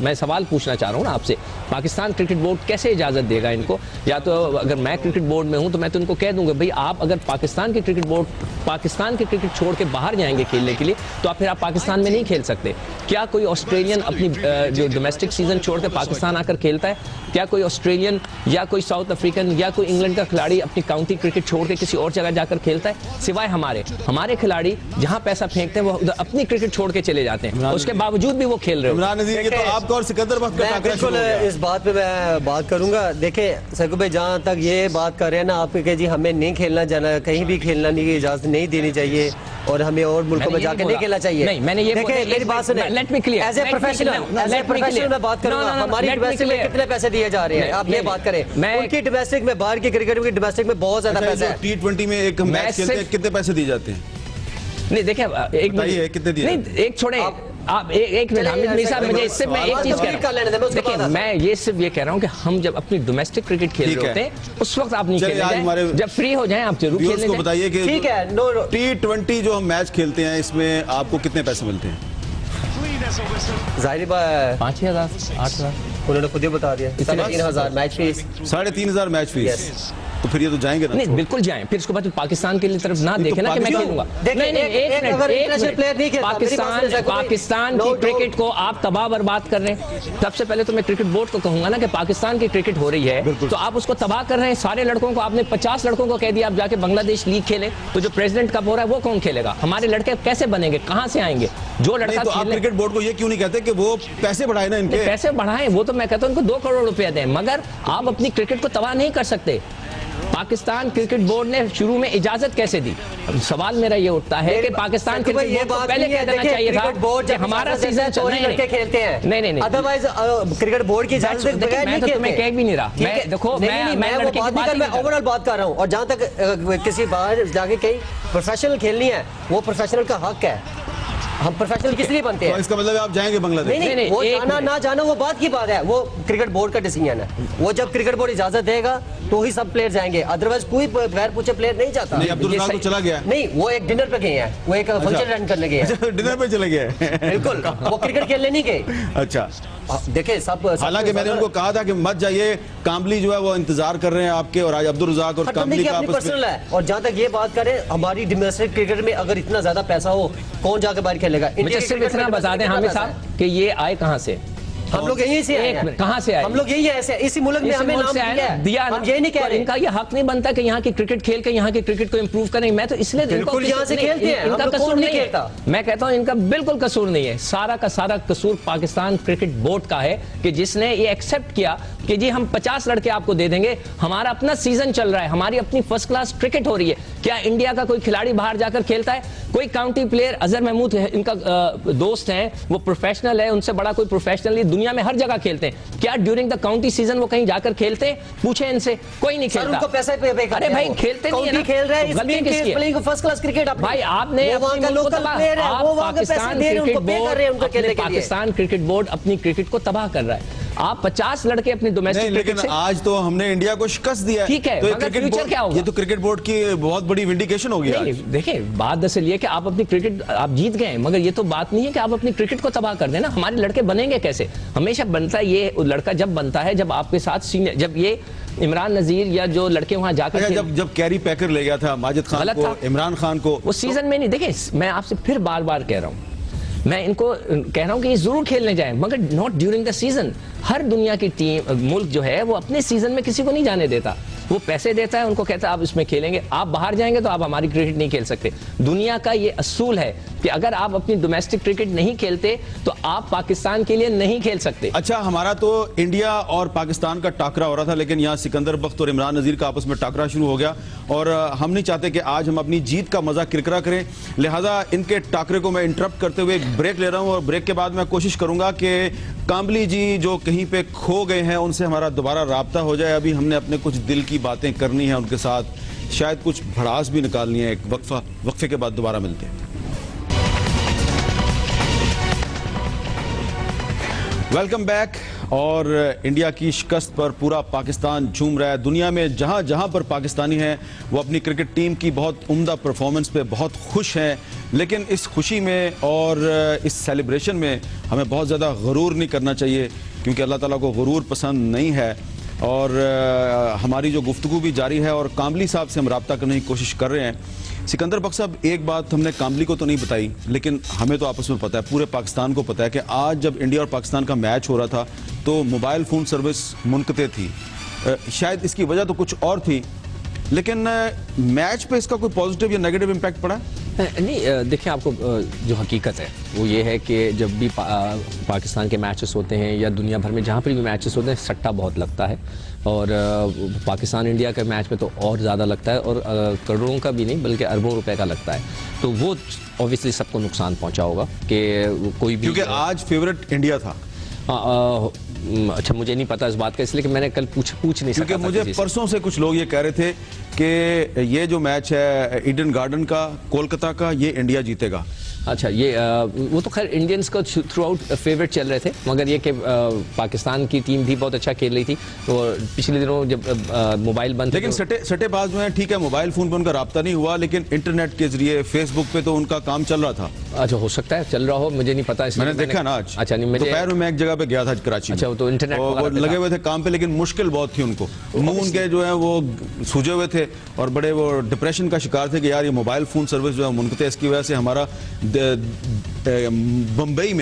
मैं सवाल पूछना चाह रहा हूँ ना आपसे, पाकिस्तान क्रिकेट बोर्ड कैसे इजाज़त देगा इनको? या तो अगर मैं क्रिकेट बोर्ड में हूँ तो मैं तो उनको कह दूंगा भाई आप अगर पाकिस्तान के क्रिकेट छोड़ के बाहर जाएंगे खेलने के लिए तो फिर आप पाकिस्तान में नहीं खेल सकते। क्या कोई ऑस्ट्रेलियन अपनी जो डोमेस्टिक सीजन छोड़ के पाकिस्तान आकर खेलता है? क्या कोई ऑस्ट्रेलियन या कोई साउथ अफ्रीकन या कोई इंग्लैंड का खिलाड़ी अपनी काउंटी क्रिकेट छोड़ के किसी और जगह जाकर खेलता है? सिवाय हमारे खिलाड़ी जहां पैसा फेंकते हैं वो अपनी क्रिकेट छोड़ के चले जाते हैं, उसके बावजूद भी वो खेल रहे हैं। इमरान नज़ीर, ये तो आपका और सिकंदर बख्त का टाकरा शुरू हो गया। इस बात पे मैं बात करूंगा। देखिए सकू भाई, जहाँ तक ये बात कर रहे हैं ना आप कि जी हमें नहीं खेलना जाना, कहीं भी खेलना नहीं, इजाजत नहीं देनी चाहिए और हमें और मुल्कों में जाके नहीं खेलना चाहिए। नहीं, मैंने ये मेरी बात सुने, let me clear, as a professional मैं बात करूंगा। हमारी डोमेस्टिक में कितने पैसे दिए जा रहे हैं आप ये बात करें। उनकी डोमेस्टिक में, बाहर की क्रिकेट की डोमेस्टिक में बहुत ज्यादा पैसा है। T20 में एक मैच खेलते हैं कितने पैसे दिए जाते हैं? नहीं देखिए, एक मिनट, कितने दिए? नहीं एक छोड़े आप एक मिनट हामिद मीर साहब, मुझे इससे मैं एक चीज कह रहा हूं, देखिए मैं ये सिर्फ ये कह रहा हूं कि हम जब अपनी डोमेस्टिक क्रिकेट खेल रहे होते हैं उस वक्त आप नहीं खेलें, जब फ्री हो जाएं आप जरूर खेलें। बताइए कि ठीक है, T20 जो हम मैच खेलते हैं इसमें आपको कितने पैसे मिलते हैं? जाहिर बात 5,000 8,000 उन्होंने खुद ही बता दिया। 3,500 मैच फीस, 3,500 मैच फीस। तो फिर ये तो जाएंगे ना? नहीं बिल्कुल जाएं, फिर उसके बाद पाकिस्तान के लिए तरफ ना देखें ना कि मैं खेलूंगा। नहीं पाकिस्तान की क्रिकेट को आप तबाह बर्बाद कर रहे हैं। सबसे पहले तो मैं क्रिकेट बोर्ड को कहूंगा ना कि पाकिस्तान की क्रिकेट हो रही है तो आप उसको तबाह कर रहे हैं। सारे लड़कों को आपने 50 लड़कों को कह दिया आप जाके बांग्लादेश लीग खेले, तो जो प्रेसिडेंट कप हो रहा है वो कौन खेलेगा? हमारे लड़के कैसे बनेंगे, कहां से आएंगे? जो लड़का तो आप क्रिकेट बोर्ड को ये क्यों नहीं कहते कि वो पैसे बढ़ाए ना इनके? पैसे बढ़ाएं, वो तो मैं कहता हूं उनको 2 करोड़ रुपया दें, मगर आप अपनी क्रिकेट को तबाह नहीं कर सकते। पाकिस्तान क्रिकेट बोर्ड ने शुरू में इजाजत कैसे दी? सवाल मेरा ये उठता है कि पाकिस्तान क्रिकेट बोर्ड को पहले कह देना चाहिए था कि हमारा सीजन लड़के खेलते हैं। नहीं अदरवाइज क्रिकेट बोर्ड की इजाजत के बगैर नहीं खेलते। मैं कह भी नहीं रहा, मैं देखो मैं ओवरऑल बात कर रहा हूं। और जहां तक किसी बाहर जाके कहीं प्रोफेशनल खेलनी है वो प्रोफेशनल का हक है। हम प्रोफेशनल किस लिए बनते हैं? तो इसका मतलब आप जाएंगे बांग्लादेश? नहीं, वो जाना ना जाना वो बात की बात है, वो क्रिकेट बोर्ड का डिसीजन है। वो जब क्रिकेट बोर्ड इजाजत देगा तो ही सब प्लेयर जाएंगे, अदरवाइज कोई बगैर पूछे प्लेयर नहीं जाता। नहीं, अब्दुल रज़ाक तो चला गया। नहीं, वो एक डिनर पे गए हैं, वो एक फंक्शन अटेंड करने गए हैं। डिनर पे चले गए? बिल्कुल, वो क्रिकेट खेलने नहीं गए। अच्छा, देखिए सब, हालांकि मैंने उनको कहा था कि मत जाइए, कामली जो है वो इंतजार कर रहे हैं आपके, और आज अब्दुल रज़ाक और कामली का आपस पर्सनल है। और जहां तक ये बात करें, हमारी डोमेस्टिक क्रिकेट में अगर इतना ज्यादा पैसा हो कौन जाकर बाहर खेलेगा? मुझे सिर्फ इतना बता दें हामिद साहब कि ये आए कहां से? हम लोग यहीं से आए हैं। कहां से आए? हम लोग यही है, ऐसे इसी मुल्क में हमें नाम दिया है। हम ये नहीं कह रहे, इनका ये हक नहीं बनता कि यहाँ की क्रिकेट खेल के यहाँ की क्रिकेट को इंप्रूव करें। मैं तो इसलिए बिल्कुल यहाँ से खेलते हैं, इनका कसूर नहीं है। मैं कहता हूँ इनका बिल्कुल कसूर नहीं है, सारा का सारा कसूर पाकिस्तान क्रिकेट बोर्ड का है कि जिसने ये एक्सेप्ट किया कि जी हम 50 लड़के आपको दे देंगे, हमारा अपना सीजन चल रहा है, हमारी अपनी फर्स्ट क्लास क्रिकेट हो रही है। क्या इंडिया का कोई खिलाड़ी बाहर जाकर खेलता है? कोई काउंटी प्लेयर, अजहर महमूद इनका दोस्त है, वो प्रोफेशनल है, उनसे बड़ा कोई प्रोफेशनल दुनिया में हर जगह खेलते हैं। क्या ड्यूरिंग द काउंटी सीजन वो कहीं जाकर खेलते हैं? पूछे इनसे, कोई नहीं खेलता। उनको पैसा पे अरे भाई खेलते नहीं है, खेल रहे हैं फर्स्ट क्लास क्रिकेट। भाई आपने पाकिस्तान क्रिकेट बोर्ड अपनी क्रिकेट को तबाह कर रहा है। आप 50 लड़के अपनी डोमेस्टिक, लेकिन आज तो हमने इंडिया को शिकस्त दिया है। ठीक है, तो मगर फ्यूचर क्या होगा? ये तो क्रिकेट बोर्ड की बहुत बड़ी विंडिकेशन होगी। देखिए बात दरअसल ये कि आप अपनी क्रिकेट आप जीत गए, मगर ये तो बात नहीं है कि आप अपनी क्रिकेट को तबाह कर देना। हमारे लड़के बनेंगे कैसे? हमेशा बनता है ये लड़का जब बनता है जब आपके साथ सीनियर, जब ये इमरान नजीर या जो लड़के वहां जाकर जब कैरी पैकर ले गया था माजिद खान को, इमरान खान को, वो सीजन में नहीं। देखिए मैं आपसे फिर बार बार कह रहा हूं, मैं इनको कह रहा हूं कि ये जरूर खेलने जाएं, मगर नॉट ड्यूरिंग द सीजन। हर दुनिया की टीम मुल्क जो है वो अपने सीजन में किसी को नहीं जाने देता, वो पैसे देता है, उनको कहता है आप इसमें खेलेंगे, आप बाहर जाएंगे तो आप हमारी क्रिकेट नहीं खेल सकते। दुनिया का ये असूल है कि अगर आप अपनी डोमेस्टिक क्रिकेट नहीं खेलते तो आप पाकिस्तान के लिए नहीं खेल सकते। अच्छा, हमारा तो इंडिया और पाकिस्तान का टाकरा हो रहा था, लेकिन यहाँ सिकंदर बख्त और इमरान नज़ीर का आपस में टाकरा शुरू हो गया, और हम नहीं चाहते कि आज हम अपनी जीत का मजा किरकिरा करें, लिहाजा इनके टाकरे को मैं इंटरप्ट करते हुए एक ब्रेक ले रहा हूँ, और ब्रेक के बाद मैं कोशिश करूंगा कि काम्बली जी जो कहीं पे खो गए हैं उनसे हमारा दोबारा राब्ता हो जाए। अभी हमने अपने कुछ दिल की बातें करनी है उनके साथ, शायद कुछ भड़ास भी निकालनी है। एक वक्फे के बाद दोबारा मिलते हैं। Welcome back. और इंडिया की शिकस्त पर पूरा पाकिस्तान झूम रहा है। दुनिया में जहां जहां पर पाकिस्तानी हैं वो अपनी क्रिकेट टीम की बहुत उम्दा परफॉर्मेंस पे बहुत खुश हैं, लेकिन इस खुशी में और इस सेलिब्रेशन में हमें बहुत ज़्यादा गरूर नहीं करना चाहिए, क्योंकि अल्लाह ताला को गरूर पसंद नहीं है। और हमारी जो गुफ्तगू भी जारी है और काम्बली साहब से हम रब्ता करने की कोशिश कर रहे हैं। सिकंदर बख्श साहब, एक बात हमने काम्बली को तो नहीं बताई, लेकिन हमें तो आपस में पता है, पूरे पाकिस्तान को पता है कि आज जब इंडिया और पाकिस्तान का मैच हो रहा था तो मोबाइल फ़ोन सर्विस मुनक़ते थी। शायद इसकी वजह तो कुछ और थी, लेकिन मैच पे इसका कोई पॉजिटिव या नेगेटिव इम्पैक्ट पड़ा? नहीं, देखिए, आपको जो हकीकत है वो ये है कि जब भी पाकिस्तान के मैचेस होते हैं या दुनिया भर में जहाँ पर भी मैचेस होते हैं, सट्टा बहुत लगता है। और पाकिस्तान इंडिया के मैच में तो और ज़्यादा लगता है, और करोड़ों का भी नहीं बल्कि अरबों रुपए का लगता है। तो वो ऑब्वियसली सबको नुकसान पहुंचा होगा कि कोई भी, क्योंकि आज फेवरेट इंडिया था। अच्छा, मुझे नहीं पता इस बात का, इसलिए कि मैंने कल पूछ नहीं सका। क्योंकि मुझे परसों से कुछ लोग ये कह रहे थे कि ये जो मैच है ईडन गार्डन का, कोलकाता का, ये इंडिया जीतेगा। अच्छा, ये वो तो खैर इंडियंस का थ्रू आउट फेवरेट चल रहे थे, मगर ये कि पाकिस्तान की टीम भी बहुत अच्छा खेल रही थी। तो पिछले दिनों जब मोबाइल बंद, लेकिन सट्टेबाज जो है, ठीक है, मोबाइल फोन पर उनका राब्ता नहीं हुआ, लेकिन इंटरनेट के जरिए फेसबुक पे तो उनका काम चल रहा था। अच्छा, हो सकता है चल रहा हो, मुझे नहीं पता। मैंने देखा ना आज। अच्छा, नहीं, दोपहर में मैं एक जगह पे गया था कराची। अच्छा, तो इंटरनेट वो लगे हुए थे काम पे, लेकिन मुश्किल बहुत थी उनको। मुंह उनके जो है वो सूजे हुए थे और बड़े वो डिप्रेशन का शिकार थे कि यार ये मोबाइल फोन सर्विस जो है मुनक़ते, इसकी वजह से हमारा मुंबई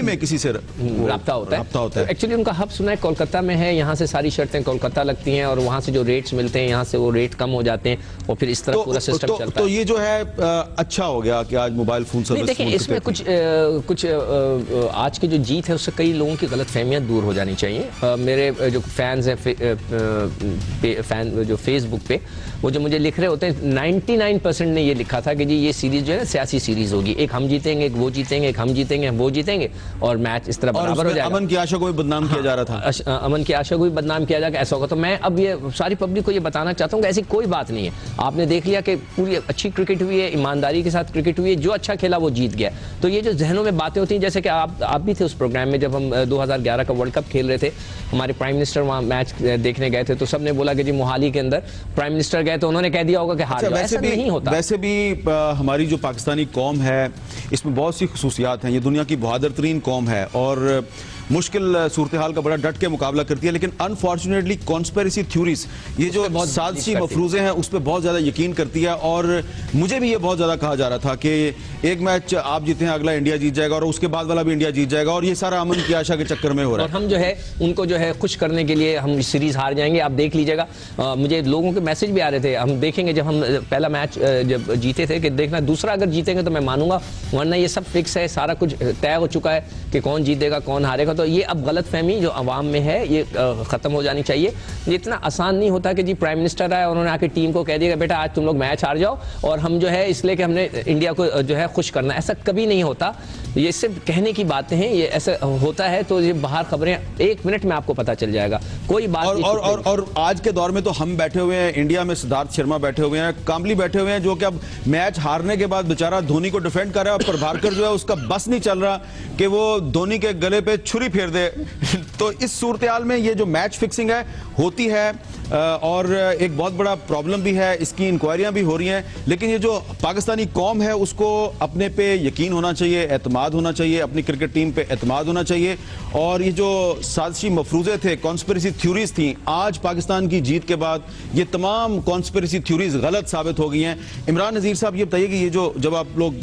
में किसी से राब्ता होता है। एक्चुअली उनका हब सुना है कोलकाता में है, यहाँ से सारी शर्तें कोलकाता लगती हैं और वहाँ से जो रेट्स मिलते हैं यहाँ से वो रेट कम हो जाते हैं और फिर इस तरह पूरा सिस्टम चलता है। तो ये जो है अच्छा हो गया कि आज मोबाइल फोन सर्विस। देखिए, इसमें कुछ आज की जो जीत है उससे कई लोगों की गलतफहमियां दूर हो जानी चाहिए। मेरे जो फैंस हैं जो फेसबुक पे वो जो मुझे लिख रहे होते हैं, 99% ने ये लिखा था कि जी ये सीरीज जो है सियासी सीरीज होगी, एक हम जीतेंगे, एक वो जीतेंगे, एक हम जीतेंगे, वो जीतेंगे, और मैच इस तरह बराबर हो जाएगा। अमन की आशा को भी बदनाम किया जा रहा था। अमन की आशा को भी बदनाम किया जाएगा, ऐसा होगा। तो मैं अब ये सारी पब्लिक को ये बताना चाहता हूँ कि ऐसी कोई बात नहीं है। आपने देख लिया कि पूरी अच्छी क्रिकेट हुई है, ईमानदारी के साथ क्रिकेट हुई है, जो अच्छा खेला वो जीत गया। तो ये जो जहनों में बातें होती हैं, जैसे कि आप भी थे उस प्रोग्राम में जब हम 2011 का वर्ल्ड कप खेल रहे थे, हमारे प्राइम मिनिस्टर वहाँ मैच देखने गए थे, तो सबने बोला कि जी मोहाली के अंदर प्राइम मिनिस्टर गए तो उन्होंने कह दिया होगा कि हार जाओ। ऐसा नहीं होता। वैसे भी हमारी जो पाकिस्तानी कौम है इसमें बहुत सी खुसूसियात हैं। ये दुनिया की बहादुर तरीन कौम है और मुश्किल सूरत हाल का बड़ा डट के मुकाबला करती है, लेकिन अनफॉर्चुनेटली कॉन्स्पिरेसी थ्योरीज, ये जो साजिशी मफरूजे हैं उस पर बहुत ज़्यादा यकीन करती है। और मुझे भी ये बहुत ज़्यादा कहा जा रहा था कि एक मैच आप जीते हैं, अगला इंडिया जीत जाएगा और उसके बाद वाला भी इंडिया जीत जाएगा, और ये सारा अमन की आशा के चक्कर में हो रहा है। और हम जो है उनको जो है खुश करने के लिए हम सीरीज हार जाएंगे, आप देख लीजिएगा। मुझे लोगों के मैसेज भी आ रहे थे, हम देखेंगे जब हम पहला मैच जब जीते थे कि देखना दूसरा अगर जीतेंगे तो मैं मानूंगा, वरना ये सब फिक्स है, सारा कुछ तय हो चुका है कि कौन जीतेगा कौन हारेगा। तो ये अब गलत फहमी जो अवाम में है ये खत्म हो जानी चाहिए। ये इतना आसान नहीं होता कि जी प्राइम मिनिस्टर आए और उन्होंने आके टीम को कह दिया बेटा आज तुम लोग मैच हार जाओ और हम जो है इसलिए कि हमने इंडिया को जो है खुश करना, ऐसा कभी नहीं होता। ये सिर्फ कहने की बातें हैं, ये ऐसा होता है तो ये बाहर खबरें 1 मिनट में आपको पता चल जाएगा, कोई बात नहीं। और आज के दौर में तो हम बैठे हुए हैं इंडिया में, सिद्धार्थ शर्मा बैठे हुए हैं, काम्बली बैठे हुए हैं, जो कि अब मैच हारने के बाद बेचारा धोनी को डिफेंड कर रहा है, और प्रभाकर जो है उसका बस नहीं चल रहा कि वो धोनी के गले पे छुरी फेर दे। तो इस सूरत हाल में ये जो मैच फिक्सिंग है होती है और एक बहुत बड़ा प्रॉब्लम भी है, इसकी इंक्वायरियां भी हो रही हैं, लेकिन ये जो पाकिस्तानी कौम है उसको अपने पे यकीन होना चाहिए, एतमाद होना चाहिए, अपनी क्रिकेट टीम पे एतमाद होना चाहिए। और ये जो साजिशी मफरूजे थे, कॉन्स्पिरेसी थ्योरीज थी, आज पाकिस्तान की जीत के बाद ये तमाम कॉन्स्पिरेसी थ्योरीज गलत साबित हो गई हैं। इमरान नज़ीर साहब ये बताइए कि ये जो जब आप लोग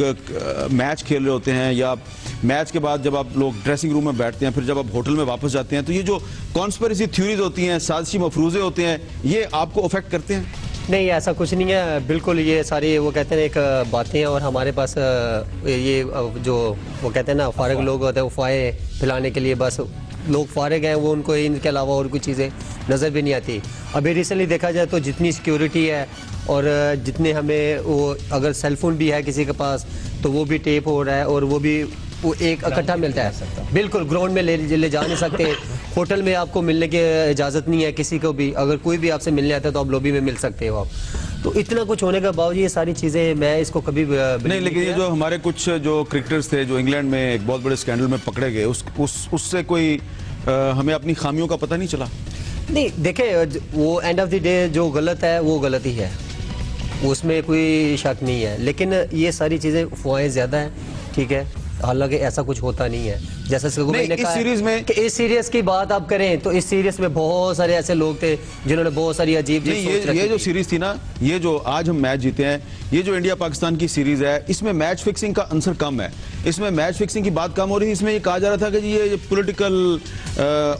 मैच खेल रहे होते हैं या मैच के बाद जब आप लोग ड्रेसिंग रूम में बैठते हैं, फिर जब आप होटल में वापस जाते हैं, तो ये जो कॉन्स्पिरेसी थ्योरीज होती हैं, साजिशी मफरूजे होते हैं, ये आपको अफेक्ट करते हैं? नहीं, ऐसा कुछ नहीं है, बिल्कुल ये सारी वो कहते हैं एक बातें हैं, और हमारे पास ये जो वो कहते हैं ना फारिग लोग होते हैं, अफवाहें फैलाने के लिए बस लोग फारिग हैं, वो उनको इनके अलावा और कोई चीज़ें नज़र भी नहीं आती। अभी रिसेंटली देखा जाए तो जितनी सिक्योरिटी है और जितने हमें वो अगर सेलफोन भी है किसी के पास तो वो भी टेप हो रहा है, और वो भी वो एक इकट्ठा मिलता है। बिल्कुल ग्राउंड में ले जा नहीं सकते, होटल में आपको मिलने की इजाज़त नहीं है किसी को भी, अगर कोई भी आपसे मिलने आता है तो आप लॉबी में मिल सकते हो आप। तो इतना कुछ होने के बावजूद ये सारी चीज़ें मैं इसको कभी नहीं, लेकिन ये जो हमारे कुछ जो क्रिकेटर्स थे जो इंग्लैंड में एक बहुत बड़े स्कैंडल में पकड़े गए, उससे कोई हमें अपनी खामियों का पता नहीं चला? नहीं देखिए, वो एंड ऑफ द डे जो गलत है वो गलत ही है, उसमें कोई शक नहीं है। लेकिन ये सारी चीज़ें अफवाहें ज़्यादा हैं, ठीक है, हालांकि ऐसा कुछ होता नहीं है। जैसा मैंने कहा सीरीज में कि इस सीरीज की बात आप करें तो इस सीरीज में बहुत सारे ऐसे लोग थे जिन्होंने बहुत सारी अजीब ये जो सीरीज थी ना, ये जो आज हम मैच जीते हैं, ये जो इंडिया पाकिस्तान की सीरीज है, इसमें मैच फिक्सिंग का आंसर कम है, इसमें मैच फिक्सिंग की बात कम हो रही है। इसमें ये कहा जा रहा था कि जी ये पॉलिटिकल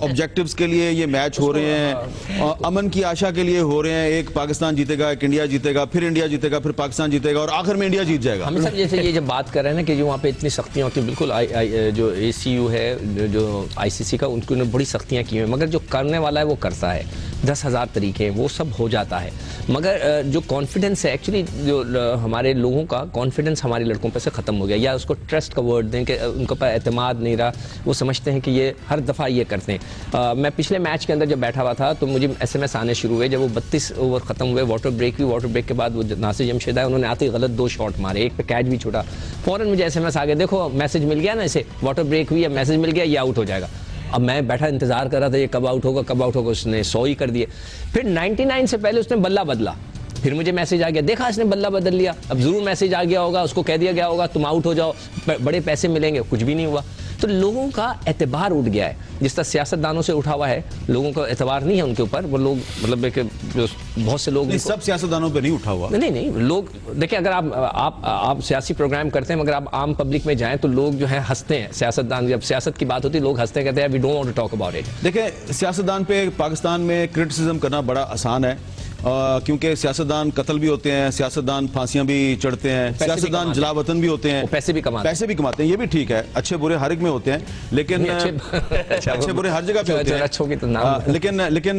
ऑब्जेक्टिव्स के लिए ये मैच हो रहे हैं, अमन की आशा के लिए हो रहे हैं, एक पाकिस्तान जीतेगा, एक इंडिया जीतेगा, फिर इंडिया जीतेगा, फिर पाकिस्तान जीतेगा और आखिर में इंडिया जीत जाएगा। हम सब जैसे ये जब बात कर रहे हैं ना कि जो वहाँ पे इतनी सख्तियाँ होती हैं, बिल्कुल जो ACU है, जो ICC का, उनको बड़ी सख्तियाँ की हैं, मगर जो करने वाला है वो करता है, 10,000 तरीके हैं, वो सब हो जाता है। मगर जो कॉन्फिडेंस है एक्चुअली, जो हमारे लोगों का कॉन्फिडेंस हमारे लड़कों पर से ख़त्म हो गया, या उसको ट्रस्ट का वर्ड दें कि उनके पर एतमाद नहीं रहा, वो समझते हैं कि ये हर दफ़ा ये करते हैं। मैं पिछले मैच के अंदर जब बैठा हुआ था तो मुझे SMS आने शुरू हुए, जब वो 32 ओवर ख़त्म हुए, वाटर ब्रेक हुई, वाटर ब्रेक के बाद वो नासिर जमशेद आए, उन्होंने आते ही गलत 2 शॉट मारे, एक पे कैच भी छूटा, फ़ौरन मुझे SMS आ गया, देखो मैसेज मिल गया ना, इसे वाटर ब्रेक हुई है, मैसेज मिल गया, ये आउट हो जाएगा। अब मैं बैठा इंतजार कर रहा था ये कब आउट होगा कब आउट होगा, उसने 100 ही कर दिए। फिर 99 से पहले उसने बल्ला बदला, फिर मुझे मैसेज आ गया, देखा इसने बल्ला बदल लिया, अब जरूर मैसेज आ गया होगा, उसको कह दिया गया होगा तुम आउट हो जाओ, बड़े पैसे मिलेंगे, कुछ भी नहीं हुआ। तो लोगों का एतबार उठ गया है, जिस तरह सियासतदानों से उठा हुआ है, लोगों का एतबार नहीं है उनके ऊपर। वो लोग मतलब कि बहुत से लोग, सब सियासतदानों पे नहीं उठा हुआ, नहीं लोग देखिए, अगर आप सियासी प्रोग्राम करते हैं मगर आप आम पब्लिक में जाएं तो लोग जो है हंसते हैं, सियासतदान जब सियासत की बात होती है लोग हंसते हैं, कहते हैं we don't want to talk about it. देखिए, सियासतदान पे पाकिस्तान में क्रिटिसिज्म करना बड़ा आसान है, क्योंकि सियासतदान कत्ल भी होते हैं, सियासतदान फांसियां भी चढ़ते हैं, सियासतदान जलावतन भी होते हैं, पैसे भी कमाते हैं, ये भी ठीक है, अच्छे बुरे हर एक में होते हैं, लेकिन अच्छे बुरे हर जगह पे होते हैं। लेकिन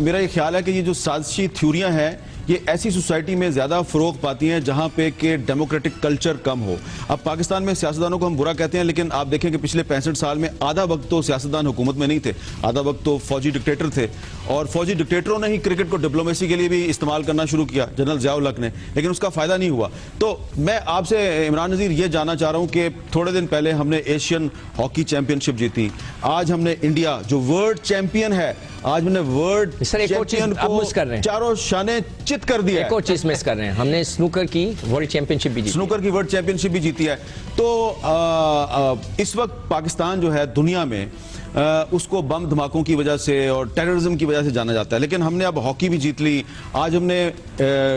मेरा ये ख्याल है कि ये जो साजिशी थ्योरियां हैं ये ऐसी सोसाइटी में ज़्यादा फ़रोग पाती हैं जहाँ पे कि डेमोक्रेटिक कल्चर कम हो। अब पाकिस्तान में सियासतदानों को हम बुरा कहते हैं, लेकिन आप देखें कि पिछले 65 साल में आधा वक्त तो सियासतदान हुकूमत में नहीं थे, आधा वक्त तो फौजी डिक्टेटर थे, और फौजी डिक्टेटरों ने ही क्रिकेट को डिप्लोमेसी के लिए भी इस्तेमाल करना शुरू किया, जनरल ज़िया-उल हक ने, लेकिन उसका फ़ायदा नहीं हुआ। तो मैं आपसे इमरान नज़ीर ये जानना चाह रहा हूँ कि थोड़े दिन पहले हमने एशियन हॉकी चैंपियनशिप जीती, आज हमने इंडिया जो वर्ल्ड चैंपियन है, आज हमने वर्ल्ड चैंपियन को चारों शाने चित कर दिया। एक और चीज मिस कर रहे हैं, हमने स्नूकर की वर्ल्ड चैंपियनशिप भी जीती है। तो इस वक्त पाकिस्तान जो है दुनिया में उसको बम धमाकों की वजह से और टेररिज्म की वजह से जाना जाता है, लेकिन हमने अब हॉकी भी जीत ली, आज हमने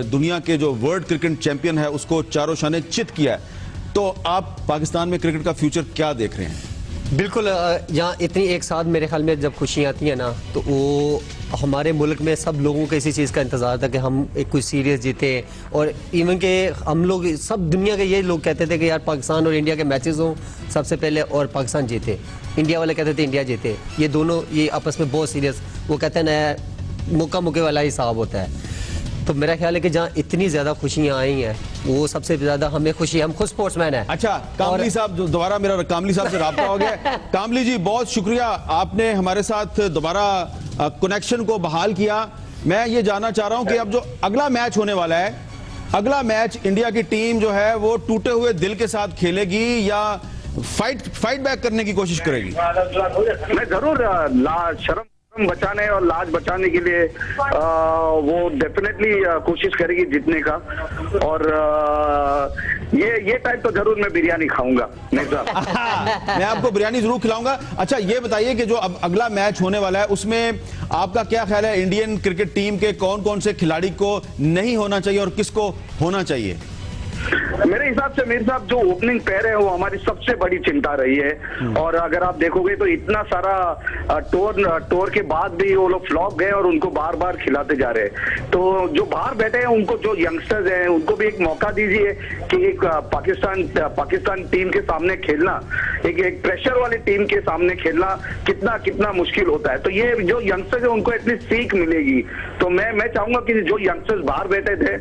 दुनिया के जो वर्ल्ड क्रिकेट चैंपियन है उसको चारों शाने चित किया है। तो आप पाकिस्तान में क्रिकेट का फ्यूचर क्या देख रहे हैं? बिल्कुल, यहाँ इतनी एक साथ मेरे ख्याल में जब खुशियाँ आती हैं ना, तो वो हमारे मुल्क में सब लोगों को इसी चीज़ का इंतज़ार था कि हम एक कोई सीरीज़ जीते, और इवन के हम लोग सब दुनिया के ये लोग कहते थे कि यार पाकिस्तान और इंडिया के मैचेस हों सबसे पहले और पाकिस्तान जीते, इंडिया वाले कहते थे इंडिया जीते, ये दोनों ये आपस में बहुत सीरियस, वो कहते हैं ना मौका मौके वाला हिसाब होता है। तो मेरा ख्याल है कि जहाँ इतनी ज़्यादा खुशियाँ आई हैं वो सबसे ज़्यादा हमें खुशी, हम खुद स्पोर्ट्समैन हैं। अच्छा, कामली साहब, दोबारा मेरा कामली साहब से राब्ता हो गया। कामली जी, बहुत शुक्रिया, आपने हमारे साथ दोबारा कनेक्शन को बहाल किया। मैं ये जानना चाह रहा हूँ कि अब जो अगला मैच होने वाला है, अगला मैच इंडिया की टीम जो है वो टूटे हुए दिल के साथ खेलेगी या फाइट बैक करने की कोशिश करेगी? मैं जरूर शर्म बचाने और लाज बचाने के लिए वो डेफिनेटली कोशिश करेगी जीतने का, और ये टाइम तो जरूर मैं बिरयानी खाऊंगा। मैं आपको बिरयानी जरूर खिलाऊंगा। अच्छा, ये बताइए कि जो अब अगला मैच होने वाला है उसमें आपका क्या ख्याल है, इंडियन क्रिकेट टीम के कौन कौन से खिलाड़ी को नहीं होना चाहिए और किसको होना चाहिए? मेरे हिसाब से मीर साहब जो ओपनिंग पैर है वो हमारी सबसे बड़ी चिंता रही है, और अगर आप देखोगे तो इतना सारा टूर के बाद भी वो लोग फ्लॉप गए और उनको बार बार खिलाते जा रहे हैं। तो जो बाहर बैठे हैं उनको, जो यंगस्टर्स हैं उनको भी एक मौका दीजिए कि एक पाकिस्तान टीम के सामने खेलना, एक प्रेशर वाली टीम के सामने खेलना कितना मुश्किल होता है। तो ये जो यंगस्टर्स है उनको एटलीस्ट सीख मिलेगी। तो मैं चाहूंगा कि जो यंगस्टर्स बाहर बैठे थे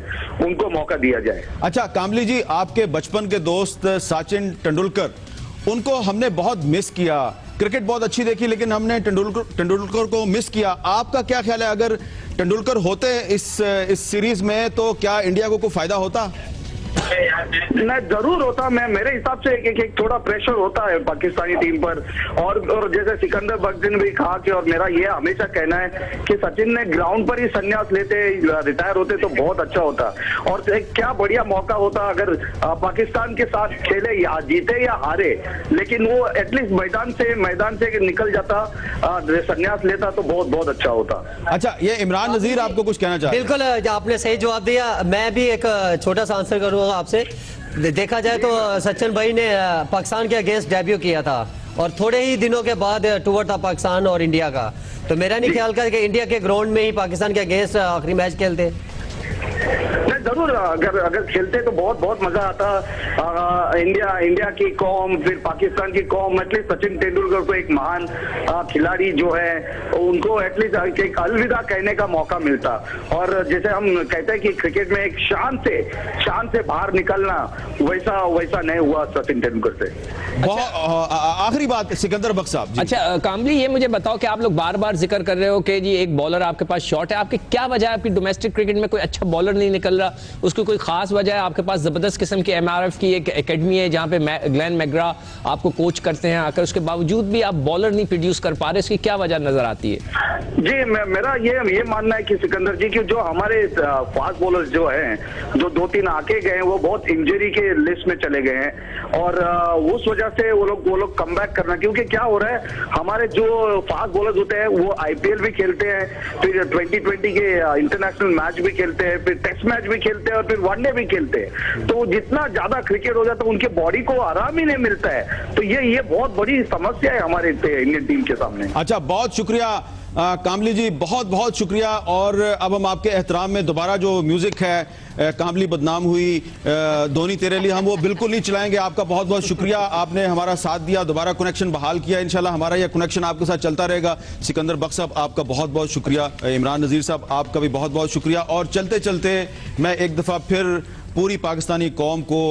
उनको मौका दिया जाए। अच्छा कामली जी, आपके बचपन के दोस्त सचिन तेंदुलकर, उनको हमने बहुत मिस किया। क्रिकेट बहुत अच्छी देखी लेकिन हमने तेंदुलकर को मिस किया। आपका क्या ख्याल है, अगर तेंदुलकर होते इस सीरीज में तो क्या इंडिया को कोई फायदा होता? नहीं, जरूर होता। मेरे हिसाब से एक थोड़ा प्रेशर होता है पाकिस्तानी टीम पर। और जैसे सिकंदर बख्श ने भी कहा कि, और मेरा ये हमेशा कहना है कि सचिन ने ग्राउंड पर ही संन्यास लेते, रिटायर होते तो बहुत अच्छा होता। और क्या बढ़िया मौका होता अगर पाकिस्तान के साथ खेले, या जीते या हारे, लेकिन वो एटलीस्ट मैदान से निकल जाता, संन्यास लेता तो बहुत बहुत अच्छा होता। अच्छा, ये इमरान नजीर आपको कुछ कहना चाहते हैं? बिल्कुल, आपने सही जवाब दिया। मैं भी एक छोटा सा आंसर करूंगा आपसे। देखा जाए तो सचिन भाई ने पाकिस्तान के अगेंस्ट डेब्यू किया था और थोड़े ही दिनों के बाद टूर था पाकिस्तान और इंडिया का। तो मेरा नहीं ख्याल था कि इंडिया के ग्राउंड में ही पाकिस्तान के अगेंस्ट आखिरी मैच खेलते। जरूर अगर खेलते तो बहुत मजा आता। इंडिया की कौम, फिर पाकिस्तान की कौम, एटलीस्ट सचिन तेंदुलकर को एक महान खिलाड़ी जो है उनको एटलीस्ट एक अलविदा कहने का मौका मिलता। और जैसे हम कहते हैं कि क्रिकेट में एक शान से बाहर निकलना, वैसा नहीं हुआ सचिन तेंदुलकर से। आखिरी बात सिकंदर बख्श साहब जी। अच्छा कामली, ये मुझे बताओ कि आप लोग बार बार जिक्र कर रहे हो कि जी एक बॉलर आपके पास शॉट है, आपकी क्या वजह है? आपकी डोमेस्टिक क्रिकेट में कोई अच्छा बॉलर नहीं निकल रहा, उसकी कोई खास वजह है? आपके पास जबरदस्त किस्म की MRF की एक एकेडमी है जहां पे ग्लेन मैग्रा आपको कोच करते हैं आकर, उसके बावजूद भी आप बॉलर नहीं प्रोड्यूस कर पा रहे, इसकी क्या वजह नजर आती है? जी, मेरा ये मानना है कि सिकंदर जी की जो हमारे फास्ट बॉलर्स जो हैं, जो 2-3 आके गए हैं, वो बहुत इंजरी के लिस्ट में चले गए हैं। और उस वजह से वो लोग कम बैक करना, क्योंकि क्या हो रहा है, हमारे जो फास्ट बॉलर्स होते हैं वो IPL भी खेलते हैं, फिर 2020 के इंटरनेशनल मैच भी खेलते हैं, फिर टेस्ट मैच भी खेलते हैं और फिर वनडे भी खेलते हैं। तो जितना ज्यादा क्रिकेट हो जाता है उनके बॉडी को आराम ही नहीं मिलता है। तो ये बहुत बड़ी समस्या है हमारे इंडियन टीम के सामने। अच्छा, बहुत शुक्रिया कामली जी, बहुत शुक्रिया। और अब हम आपके एहतराम में दोबारा जो म्यूजिक है कामली बदनाम हुई, धोनी तेरे लिए, हम वो बिल्कुल नहीं चलाएंगे। आपका बहुत शुक्रिया, आपने हमारा साथ दिया, दोबारा कनेक्शन बहाल किया। इंशाल्लाह हमारा यह कनेक्शन आपके साथ चलता रहेगा। सिकंदर बख्श साहब आपका बहुत शुक्रिया, इमरान नजीर साहब आपका भी बहुत शुक्रिया। और चलते चलते मैं एक दफा फिर पूरी पाकिस्तानी कौम को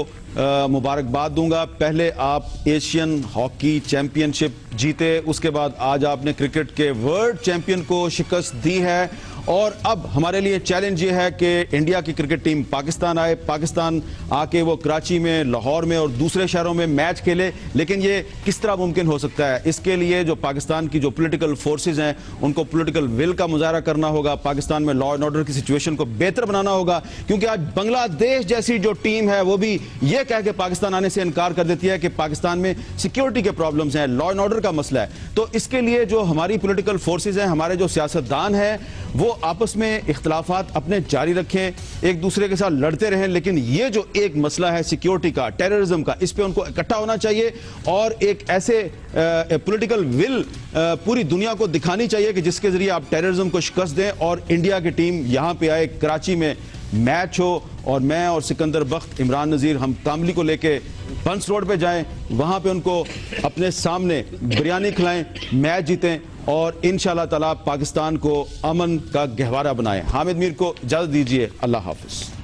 मुबारकबाद दूंगा। पहले आप एशियन हॉकी चैंपियनशिप जीते, उसके बाद आज आपने क्रिकेट के वर्ल्ड चैंपियन को शिकस्त दी है। और अब हमारे लिए चैलेंज ये है कि इंडिया की क्रिकेट टीम पाकिस्तान आए, पाकिस्तान आके वो कराची में, लाहौर में और दूसरे शहरों में मैच खेले। लेकिन ये किस तरह मुमकिन हो सकता है? इसके लिए जो पाकिस्तान की जो पॉलिटिकल फोर्सेस हैं उनको पॉलिटिकल विल का मुजाहरा करना होगा। पाकिस्तान में लॉ एंड ऑर्डर की सिचुएशन को बेहतर बनाना होगा, क्योंकि आज बांग्लादेश जैसी जो टीम है वो भी ये कह के पाकिस्तान आने से इनकार कर देती है कि पाकिस्तान में सिक्योरिटी के प्रॉब्लम्स हैं, लॉ एंड ऑर्डर का मसला है। तो इसके लिए जो हमारी पॉलिटिकल फोर्सेस हैं, हमारे जो सियासतदान हैं, वो आपस में इख्तलाफात अपने जारी रखें, एक दूसरे के साथ लड़ते रहें, लेकिन ये जो एक मसला है सिक्योरिटी का, टेररिज्म का, इस पे उनको इकट्ठा होना चाहिए और एक ऐसे पॉलिटिकल विल पूरी दुनिया को दिखानी चाहिए कि जिसके जरिए आप टेररिज्म को शिकस्त दें और इंडिया की टीम यहां पे आए, कराची में मैच हो और मैं और सिकंदर बख्श, इमरान नजीर, हम कामली को लेके बंस रोड पे जाएं, वहां पे उनको अपने सामने बिरयानी खिलाएं, मैच जीतें और इंशाल्लाह ताला पाकिस्तान को अमन का गहवारा बनाएं। हामिद मीर को इजाजत दीजिए, अल्लाह हाफिज।